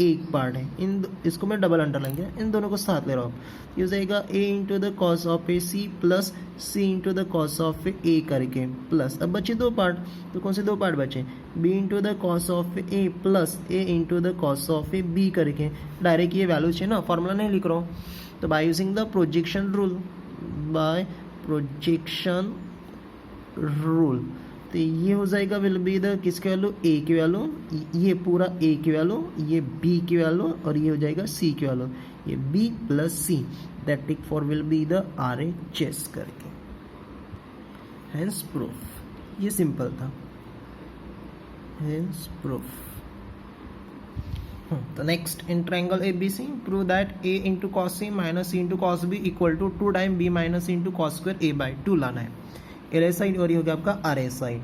एक पार्ट है, इसको मैं डबल अंडरलाइन किया, इन दोनों को साथ ले रहा हूँ, ये हो जाएगा a into the cos of A C plus c into the cos of A करके प्लस, अब बचे 2 पार्ट, तो कौन से 2 पार्ट बचे, b into the cos of A plus a into the cos of A B करके, direct ये values है ना, फॉर्मूला नहीं लिख रहा हूँ, तो by using the projection rule, by projection rule, तो ये हो जाएगा विल बी द किसकी वैल्यू, ए की वैल्यू, ये पूरा ए की वैल्यू, ये बी की वैल्यू, और ये हो जाएगा सी की वैल्यू, ये B plus C, that tick for will be the R A chase करके, हेंस प्रूफ, ये सिंपल था, हेंस प्रूफ। तो next, in triangle A B C prove that a into cos C minus C into cos B equal to 2 time b minus C into cos square a by 2 लाना है, L A side और ये हो गया आपका R A side,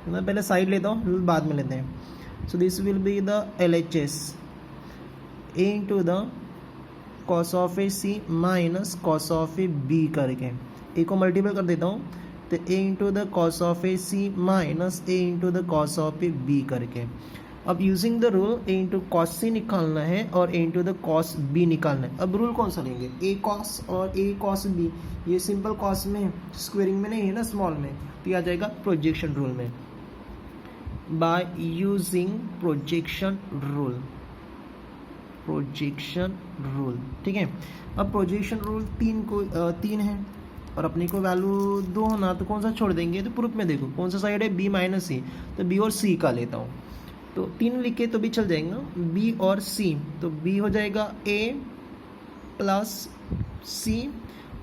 मैं पहले side लेता हूँ बाद में लेते हैं, so this will be the L H S, a into the cos of A C minus cos of A B करके, ए को मल्टीपल कर देता हूँ, तो a into the cos of A C minus a into the cos of A B करके, अब using the rule a into cos C निकालना है और a into the cos B निकालना है, अब रूल कौन सा लेंगे, ए कॉस और ए कॉस बी, ये सिंपल कॉस में स्क्वेयरिंग में नहीं है ना, स्मॉल में, तो ये आ जाएगा प्रोजेक्शन रूल में, by using projection rule, projection rule, ठीक है। अब प्रोजेक्शन रूल 3 है और अपने को वैल्यू 2 होना, तो कौन सा छोड़ देंगे, तो प्रूफ में देखो कौन सा साइड है, b माइनस सी, तो b और c का लेता हूँ, तो 3 लिखे तो भी चल जाएगा, b और c, तो b हो जाएगा a प्लस c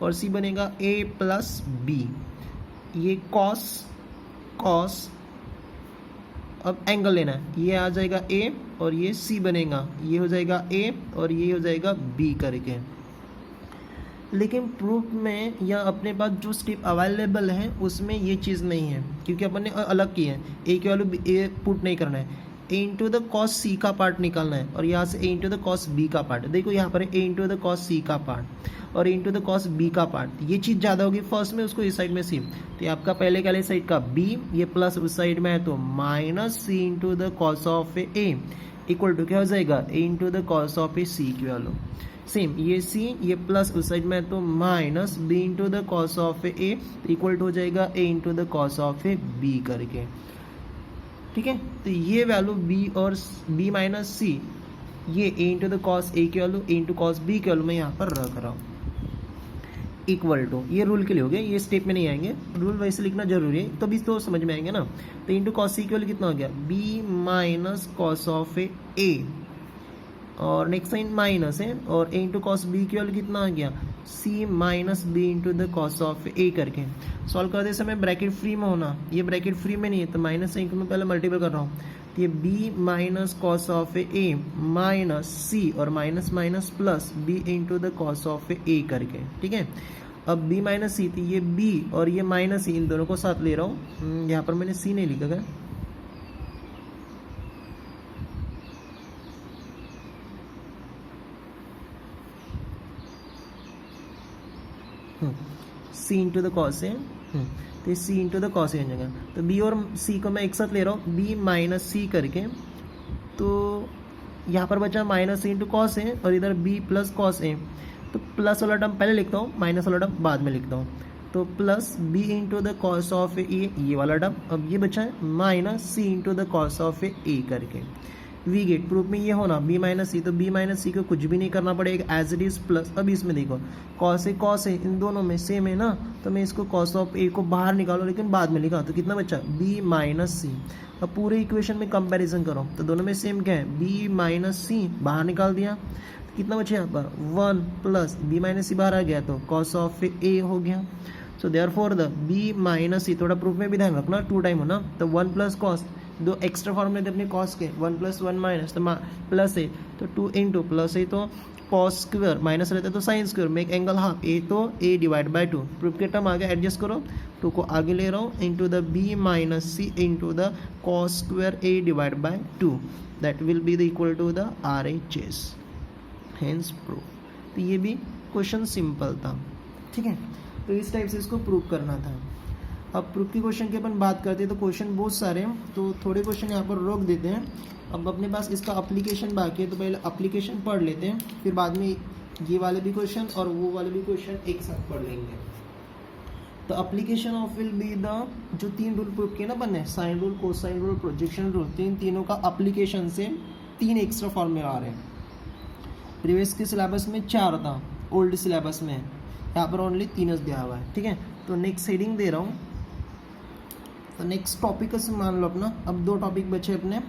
और c बनेगा a प्लस b, ये cos, अब एंगल लेना है, ये आ जाएगा a और ये c बनेगा, ये हो जाएगा a और ये हो जाएगा b करके, लेकिन प्रूफ में या अपने पास जो स्टेप अवेलेबल है उसमें ये चीज़ नहीं है, क्योंकि अपन ने अलग की है, a की वैल्यू a पुट नहीं करना है, a into the cos C का पार्ट निकालना है, और यहाँ से a into the cos B का पार्ट, देखो यहाँ पर a into the cos C का पार्ट और a into the cos B का पार्ट, ये चीज़ ज़्यादा होगी फर्स्ट में, उसको इस साइड में सी, तो ये आपका पहले वाले साइड का b, ये प्लस उस साइड में है तो minus C into the cos of A equal to क्या हो जाएगा, a into the cos of A C की वैल्यू, सेम ये c, ये प्लस उस साइड में है तो minus b into the cos of A equal to हो जाएगा a into the cos of A B करके, ठीक है। तो ये वैल्यू b और b माइनस सी, ये a इंटू द कॉस ए की value, a into cos B की वैल्यू मैं यहाँ पर रख रहा हूँ, इक्वल टू, ये रूल के लिए हो गया, ये स्टेप में नहीं आएंगे, रूल वैसे लिखना जरूरी है तभी तो समझ में आएंगे ना, तो इंटू कॉस सी की वैल्यू कितना हो गया, b minus cos of A, और नेक्स्ट साइन माइनस है, और a इंटू कॉस बी की वैल्यू कितना आ गया, c minus B into the cos of A करके, सॉल्व करते समय ब्रैकेट फ्री में होना, ये ब्रैकेट फ्री में नहीं है तो माइनस साइन को मैं पहले मल्टीपल कर रहा हूँ, तो ये b minus cos of A minus c और minus minus plus b into the cos of A करके, ठीक है। अब b माइनस सी थी, ये b और ये माइनस सी, इन दोनों को साथ ले रहा हूँ, यहाँ पर मैंने c नहीं लिखा है, सी इंटू द कॉस है, तो सी इंटू द कॉस है जगह, तो बी और सी को मैं एक साथ ले रहा हूँ, बी माइनस सी करके, तो यहाँ पर बचा माइनस सी इंटू कॉस है और इधर बी प्लस कॉस है, तो प्लस वाला टर्म पहले लिखता हूँ, माइनस वाला टर्म बाद में लिखता हूँ, तो plus b into the cos of A, ये वाला टर्म, अब ये बचा है minus C into the cos of A करके, वी गेट प्रूफ में ये होना b माइनस सी, तो b माइनस सी को कुछ भी नहीं करना पड़ेगा, एज इट इज प्लस, अब इसमें देखो कॉस है, इन दोनों में सेम है ना, तो मैं इसको कॉस ऑफ ए को बाहर निकालूँ, लेकिन बाद में लिखा, तो कितना बचा b माइनस सी, अब पूरे इक्वेशन में कंपैरिजन करो तो दोनों में सेम क्या है, b माइनस सी बाहर निकाल दिया, तो कितना बचा यहाँ पर 1 प्लस b माइनस सी बाहर आ गया तो कॉस ऑफ ए हो गया, so therefore the b minus c, थोड़ा प्रूफ में भी ध्यान रखना 2 टाइम हो ना, तो 1 प्लस कॉस दो एक्स्ट्रा फॉर्मूले थे अपने कॉस के, 1 + 1 माइनस, तो प्लस है तो 2 × प्लस है तो कॉस स्क्वायर, माइनस रहता है तो sine square, make angle half, a तो a डिवाइड बाय 2, प्रूफ के टर्म आगे एडजस्ट करो, 2 को आगे ले रहा हूँ, into the b minus C into the cos square a divide by 2, that will be the equal to the RHS, hence proof. तो ये भी क्वेश्चन सिंपल था, ठीक है। तो इस टाइप से इसको प्रूव करना था। अब प्रूफ की क्वेश्चन की अपन बात करते हैं तो क्वेश्चन बहुत सारे हैं, तो थोड़े क्वेश्चन यहाँ पर रोक देते हैं। अब अपने पास इसका अप्लीकेशन बाकी है, तो पहले अप्लीकेशन पढ़ लेते हैं, फिर बाद में ये वाले भी क्वेश्चन और वो वाले भी क्वेश्चन एक साथ पढ़ लेंगे। तो application of will be the, जो 3 रूल प्रूव किए ना अपन ने, sine rule, cosine rule, projection rule, तीनों का अप्लीकेशन से 3 एक्स्ट्रा फॉर्मूला आ रहे हैं। प्रीवियस के सिलेबस में 4 था, ओल्ड सिलेबस में यहाँ पर ओनली 3 दिया हुआ है, ठीक है। तो नेक्स्ट हेडिंग दे रहा हूँ, तो नेक्स्ट टॉपिक से मान लो अपना, अब 2 टॉपिक बचे अपने,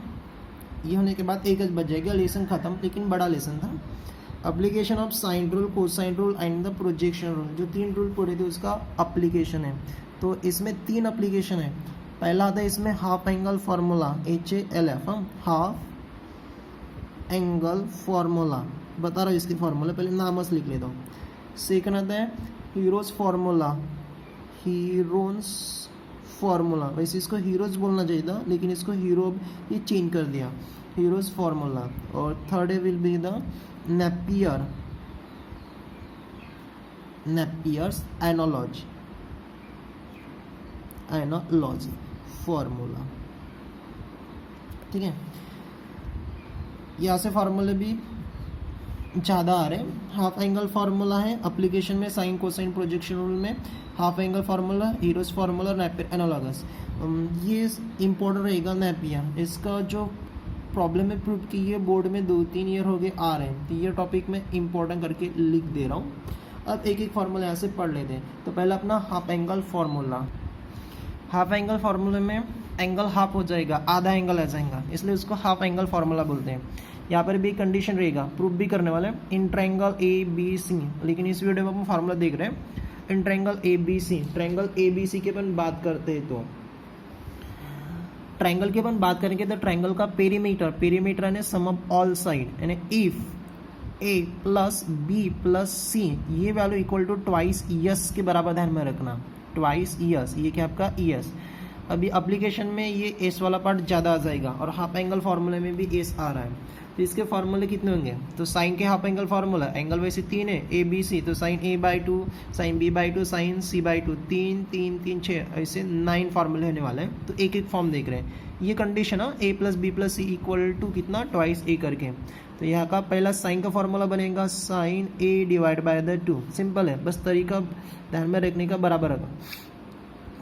ये होने के बाद एक बच जाएगा, लेसन खत्म, लेकिन बड़ा लेसन था। Application of sine rule, cosine rule and the projection rule, जो 3 रूल पढ़े थे उसका एप्लीकेशन है। तो इसमें 3 एप्लीकेशन है। पहला आता है इसमें half angle formula, HALF, half angle formula, बता रहा हूँ इसकी फार्मूला, पहले नामस लिख लेता हूँ। सेकंड आता है हीरोज फार्मूला, हीरोज फार्मूला, वैसे इसको हीरोज बोलना चाहिए था लेकिन इसको हीरो ये चेंज कर दिया, हीरोज फार्मूला। और third will be the Napier's analogy formula, ठीक है। यहाँ से फार्मूले भी ज़्यादा आ रहे हैं। हाफ एंगल फार्मूला है एप्लीकेशन में, साइन कोसाइन प्रोजेक्शन रूल में half angle formula, heroes formula, Napier analogous, ये इम्पोर्टेंट रहेगा। नेपियर इसका जो प्रॉब्लम है प्रूव की, ये बोर्ड में 2-3 ईयर हो गए आ रहे हैं, तो ये टॉपिक मैं इम्पोर्टेंट करके लिख दे रहा हूँ। अब एक एक फार्मूला यहाँ से पढ़ लेते हैं। तो पहला अपना half angle formula, half angle फार्मूले में एंगल हाफ हो जाएगा, आधा एंगल आ जाएगा, इसलिए उसको हाफ एंगल फार्मूला बोलते हैं। यहाँ पर भी कंडीशन रहेगा, प्रूफ भी करने वाले हैं, इन ट्रायंगल ABC, लेकिन इस वीडियो में अपन फार्मूला देख रहे हैं in triangle ABC। Triangle ABC की अपन बात करते हैं, तो ट्रायंगल की अपन बात करेंगे तो ट्रायंगल का पेरीमीटर यानी सम ऑफ ऑल साइड, यानी इफ A + B + C ये value equal to twice ES के बराबर ध्यान में रखना, ट्वाइस ES, ये क्या आपका ES। अभी एप्लीकेशन में ये S वाला पार्ट ज़्यादा आ जाएगा और हाफ एंगल फार्मूले में भी S आ रहा है। तो इसके फार्मूले कितने होंगे, तो साइन के हाफ एंगल फार्मूला, एंगल वैसे 3 है ABC, तो sign A/2, sign B/2, sign C/2, 3 3 3 6, ऐसे 9 फार्मूले होने वाले हैं। तो एक एक फॉर्म देख रहे हैं, ये कंडीशन है A + B + C equal to कितना, ट्वाइस A करके। तो यहाँ का पहला साइन का फार्मूला बनेगा sine A divide by the 2, simple है, बस तरीका ध्यान में रखने का बराबर होगा।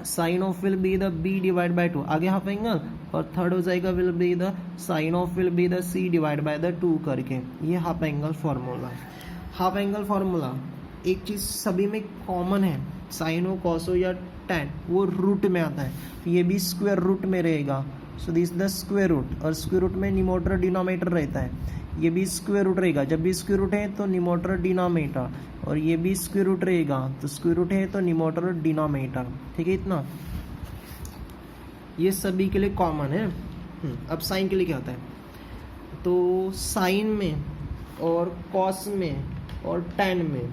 Sine of will be the B divide by 2, आगे हाफ एंगल, और थर्ड हो जाएगा will be the sine of will be the C divide by the 2 करके, ये half angle formula. Half angle formula एक चीज़ सभी में कॉमन है, साइन हो, कॉस हो या टैन, वो रूट में आता है, ये भी स्क्वायर रूट में रहेगा। So this the square root, और स्क्वायर रूट में न्यूमरेटर डिनोमिनेटर रहता है, ये भी स्क्वायर रूट रहेगा। जब भी स्क्वायर रूट है तो न्यूमरेटर डिनोमिनेटर, और ये भी स्क्वायर रूट रहेगा तो स्क्वायर रूट है तो न्यूमरेटर डिनोमिनेटर, ठीक है। इतना ये सभी के लिए कॉमन है। अब साइन के लिए क्या होता है, तो साइन में और कॉस में और टैन में,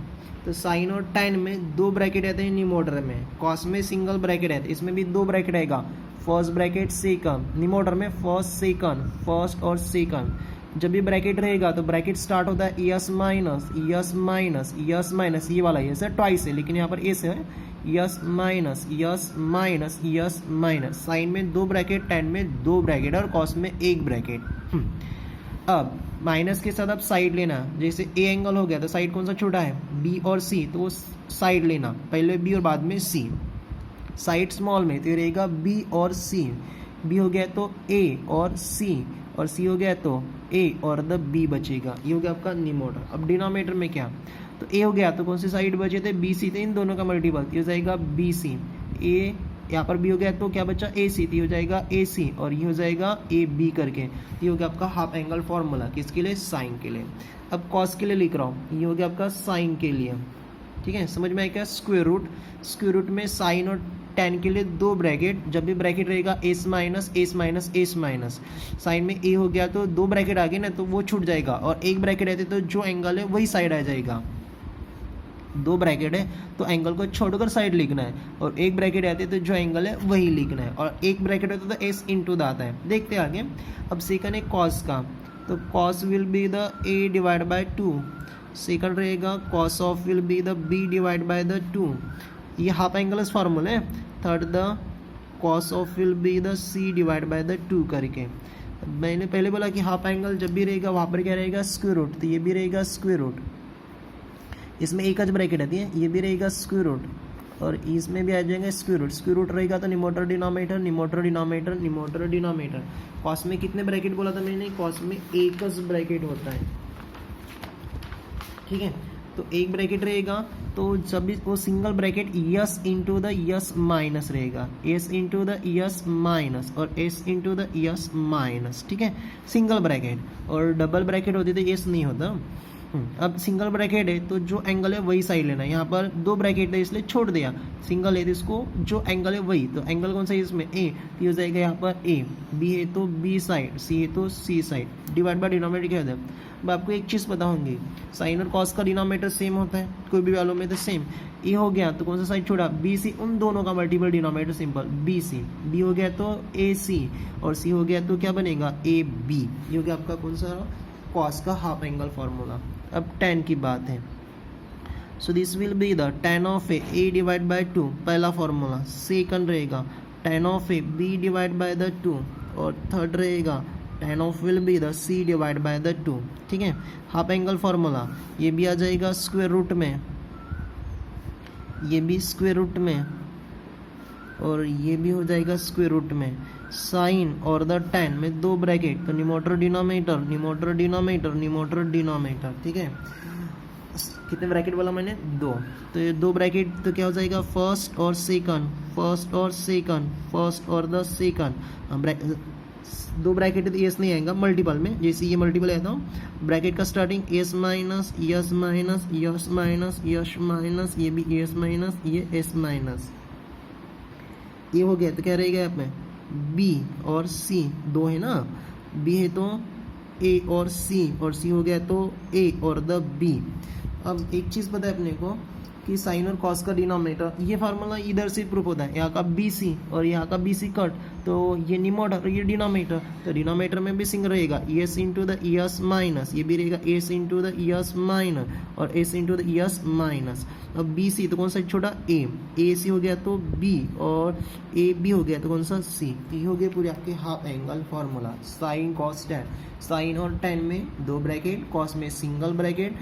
तो साइन और टैन में 2 ब्रैकेट आते हैं न्यूमरेटर में, कॉस में सिंगल ब्रैकेट है, इसमें भी 2 ब्रैकेट आएगा, फर्स्ट ब्रैकेट सेकंड, न्यूमरेटर में फर्स्ट सेकंड, फर्स्ट और सेकंड। जब भी ब्रैकेट रहेगा तो ब्रैकेट स्टार्ट होता है ES minus ES minus ES minus, ये वाला ES है, ट्वाइस है लेकिन यहाँ पर S है, ES minus ES minus ES minus. Sine में 2 ब्रैकेट, टैन में 2 ब्रैकेट और कॉस में 1 ब्रैकेट। अब माइनस के साथ अब साइड लेना, जैसे A एंगल हो गया तो साइड कौन सा छोटा है, B और C, तो वो साइड लेना, पहले B और बाद में C। साइड स्मॉल में तो रहेगा B और C, B हो गया तो A और C, और C हो गया तो A और द B बचेगा, ये हो गया आपका न्यूमरेटर। अब डिनोमिनेटर में क्या, तो A हो गया तो कौन सी साइड बचे थे, BC थे, इन दोनों का मल्टीपल, ये हो जाएगा BC। A यहाँ पर B हो गया तो क्या बचा, AC, तो ये हो जाएगा AC, और ये हो जाएगा AB करके। ये हो गया आपका हाफ एंगल फार्मूला, किसके लिए, साइन के लिए। अब कॉस के लिए लिख रहा हूँ, ये हो गया आपका साइन के लिए, ठीक है, समझ में आएगा। स्क्वायर रूट में साइन और tan के लिए 2 ब्रैकेट, जब भी ब्रैकेट रहेगा S minus S minus S minus, sine में ए हो गया तो 2 ब्रैकेट आ गए ना, तो वो छूट जाएगा, और 1 ब्रैकेट रहते तो जो एंगल है वही साइड आ जाएगा। 2 ब्रैकेट है तो एंगल को छोड़कर साइड लिखना है, और 1 ब्रैकेट आते तो जो एंगल है वही लिखना है, और 1 ब्रैकेट होता तो एस इंटू द आता है। देखते हैं आगे। अब सेकंड है कॉस का, तो cos will be the A divide by 2। Second रहेगा cos of will be the B divide by the 2, ये हाफ एंगल्स फॉर्मूला है। Third the cos of will be the C divide by the 2 करके। मैंने पहले बोला कि half angle जब भी रहेगा वहाँ पर क्या रहेगा, स्क्वायर रूट, तो ये भी रहेगा स्क्वायर रूट, इसमें एक ज ब्रैकेट आती है, ये भी रहेगा स्क्वायर रूट, और इसमें भी आ जाएगा स्क्वायर रूट। स्क्वायर रूट रहेगा तो निमोटर डिनोमिनेटर, निमोटर डिनोमिनेटर, निमोटर डिनोमिनेटर। कॉस में कितने ब्रैकेट बोला था मैंने, कॉस में एक ज ब्रैकेट होता है, ठीक है। तो एक ब्रैकेट रहेगा तो जब भी वो single bracket s into the s minus रहेगा, s into the s minus और s into the s minus, ठीक है, सिंगल ब्रैकेट। और डबल ब्रैकेट होती तो एस नहीं होता। अब सिंगल ब्रैकेट है तो जो एंगल है वही साइड लेना है। यहाँ पर 2 ब्रैकेट है इसलिए छोड़ दिया, सिंगल है तो इसको जो एंगल है वही, तो एंगल कौन सा है इसमें, ए, तो हो जाएगा यहाँ पर ए, बी है तो बी साइड, सी है तो सी साइड, डिवाइड बाय डिनोमिनेटर क्या होता है। अब आपको एक चीज़ पता होंगी, साइन और कॉस का डिनोमिनेटर सेम होता है, कोई भी वैल्यू में तो सेम। ए हो गया तो कौन सा साइड छोड़ा, बी सी, उन दोनों का multiple denominator simple B C, B हो गया तो ए सी, और सी हो गया तो क्या बनेगा ए बी। ये हो गया आपका कौन सा, कॉस का हाफ एंगल फॉर्मूला। अब tan की बात है, so this will be the tan of A divide by 2, पहला फॉर्मूला। सेकंड रहेगा tan of A B divide by the 2, और थर्ड रहेगा tan of will be the C divide by the 2, ठीक है। हाफ एंगल फॉर्मूला, ये भी आ जाएगा स्क्वायर रूट में, ये भी स्क्वायर रूट में, और ये भी हो जाएगा स्क्वायर रूट में। साइन और द tan में 2 ब्रैकेट, तो निमोटर डिनोमिनेटर, निमोटर डिनोमिनेटर, निमोटर डिनोमिनेटर, ठीक है। कितने ब्रैकेट बोला मैंने, 2, तो ये 2 ब्रैकेट तो क्या हो जाएगा, फर्स्ट और सेकंड, फर्स्ट और सेकंड, फर्स्ट और द सेकंड। 2 ब्रैकेट तो एस नहीं आएगा मल्टीपल में, जैसे ये मल्टीपल है तो ब्रैकेट का starting S minus yes minus yes minus yes minus, ये भी एस माइनस, ये एस माइनस, ये हो गया तो क्या रहेगा यहाँ पे, बी और सी, 2 है ना, बी है तो ए और सी हो गया तो ए और द बी। अब एक चीज़ पता है अपने को कि साइन और कॉस का डिनोमिनेटर, ये फार्मूला इधर से प्रूफ होता है, यहाँ का बी सी और यहाँ का बी सी कट, तो ये निमोटर और ये डिनोमिनेटर, तो डिनोमिनेटर में भी सिंगल रहेगा s into the S minus, ये भी रहेगा s into the S minus और s into the S minus. अब बी सी तो कौन सा छोटा, ए सी हो गया तो बी, और ए बी हो गया तो कौन सा सी। ये हो गया पूरे आपके half angle formula, sine cos tan. Sine और tan में 2 ब्रैकेट, कॉस में सिंगल ब्रैकेट,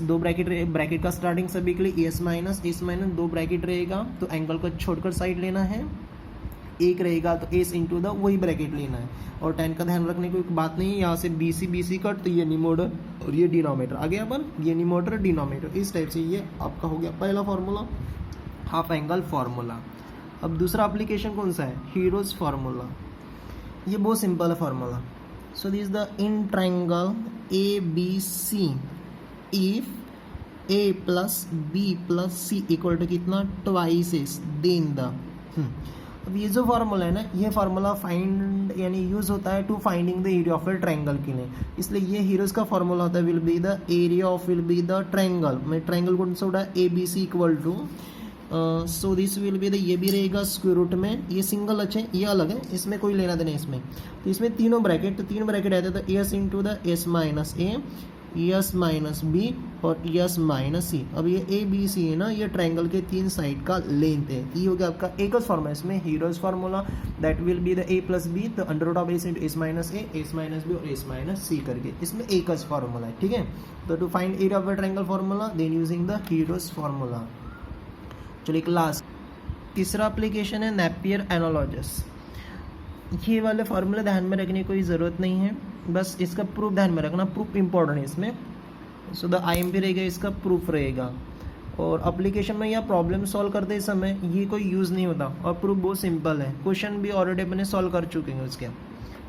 2 ब्रैकेट का स्टार्टिंग सभी के लिए एस माइनस 2 ब्रैकेट रहेगा, तो एंगल को छोड़कर साइड लेना है। एक रहेगा तो एस इंटू द वही ब्रैकेट लेना है, और tan का ध्यान रखने की कोई बात नहीं है। यहाँ से बी सी कट, तो ये निमोटर और ये डिनोमिनेटर आ गया अपन, ये निमोटर डिनोमिनेटर, इस टाइप से ये आपका हो गया पहला फार्मूला, हाफ एंगल फार्मूला। अब दूसरा एप्लीकेशन कौन सा है, हीरोज फार्मूला। ये बहुत सिंपल है formula. So this is the in triangle ABC if A plus B plus C equal to कितना, twice is, then the अब ये जो फार्मूला है ना, ये फार्मूला फाइंड यानी यूज होता है to finding the area of a triangle के लिए, इसलिए ये हीरोज का फार्मूला होता है will be the area of will be the triangle में, ट्रायंगल कौन सा होता है A B C equal to, so this will be the, ये भी रहेगा स्क्वायर रूट में, ये सिंगल अच्छे ये अलग है, इसमें कोई लेना देना इसमें। तो इसमें तीनों ब्रैकेट, तो 3 ब्रैकेट आते तो S into the S minus A, S minus B और एस माइनस सी। अब ये ए बी सी है ना, ये ट्रायंगल के 3 साइड का लेंथ है। ये हो गया आपका एक फार्मूला, इसमें Hero's formula that will be the a plus b, तो under root of s into s minus A, S minus B और एस माइनस सी करके, इसमें एक फार्मूला है, ठीक है। तो to find area of a triangle formula then using the Hero's formula. चलो एक लास्ट तीसरा एप्लीकेशन है नेपियर एनालॉगस। ये वाले फार्मूले ध्यान में रखने की कोई ज़रूरत नहीं है, बस इसका प्रूफ ध्यान में रखना, प्रूफ इंपॉर्टेंट है इसमें। सो द IMP रहेगा, इसका प्रूफ रहेगा, और एप्लीकेशन में या प्रॉब्लम सॉल्व करते समय ये कोई यूज़ नहीं होता, और प्रूफ बहुत सिंपल है, क्वेश्चन भी ऑलरेडी अपने सॉल्व कर चुके हैं उसके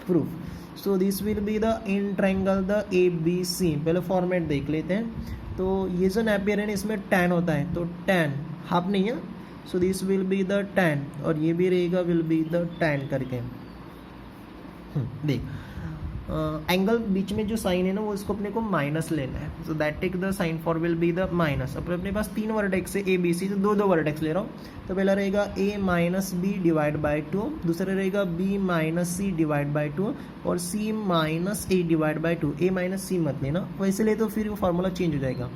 proof. So this will be the in triangle the ABC, पहले फॉर्मेट देख लेते हैं। तो ये जो नेपियर है ना इसमें टैन होता है, तो टैन हाफ नहीं है, so this will be the tan, और ये भी रहेगा विल बी द टैन करके। देख एंगल बीच में जो साइन है ना वो इसको अपने को माइनस लेना है, so that take the sign for will be the minus. अपने पास 3 वर्टेक्स है ए बी सी, तो दो वर्टेक्स ले रहा हूँ, तो पहला रहेगा a minus B divide by 2, दूसरा रहेगा b minus C divide by 2 और c minus a divide by 2। a minus c मत लेना, वैसे ले तो फिर वो फार्मूला चेंज हो जाएगा।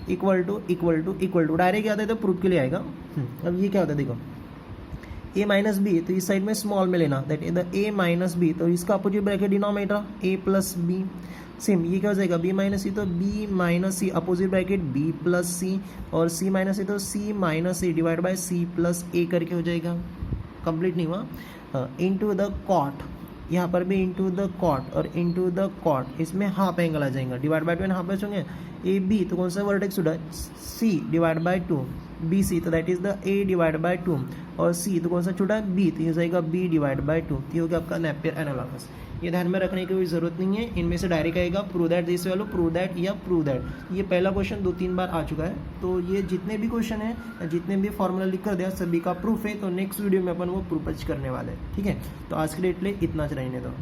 Equal to equal to equal to direct आता है तो प्रूफ के लिए आएगा। अब ये क्या होता है देखो, a माइनस बी, तो इस साइड में स्मॉल में लेना, that is the a minus B, तो इसका opposite bracket denominator a plus B. Same ये क्या हो जाएगा b माइनस सी, तो b minus C opposite bracket b plus C, और c माइनस सी तो c minus C divide by c plus a करके हो जाएगा। कंप्लीट नहीं हुआ। इनटू द कॉट, यहाँ पर भी इनटू द कॉट और इनटू द कॉट, इसमें हाफ एंगल आ जाएगा, divide by 2 and half by होंगे। ए बी तो कौन सा वर्टेक्स उड़ा, c डिवाइड बाय 2, बी सी तो that is the a divide by 2, और c तो कौन सा छूटा है b, तो ये जाएगा b डिवाइड बाय 2। ये हो गया आपका नेपियर एनालॉगस। ये ध्यान में रखने की कोई जरूरत नहीं है, इनमें से डायरेक्ट आएगा prove that this value, prove that या प्रूव दैट। ये पहला क्वेश्चन 2-3 बार आ चुका है, तो ये जितने भी क्वेश्चन है, जितने भी फॉर्मूला लिख कर दिया सभी का प्रूफ है, तो नेक्स्ट वीडियो में अपन वो प्रूफ करने वाले हैं। ठीक है, तो आज के डेट लिए इतना रहने दो।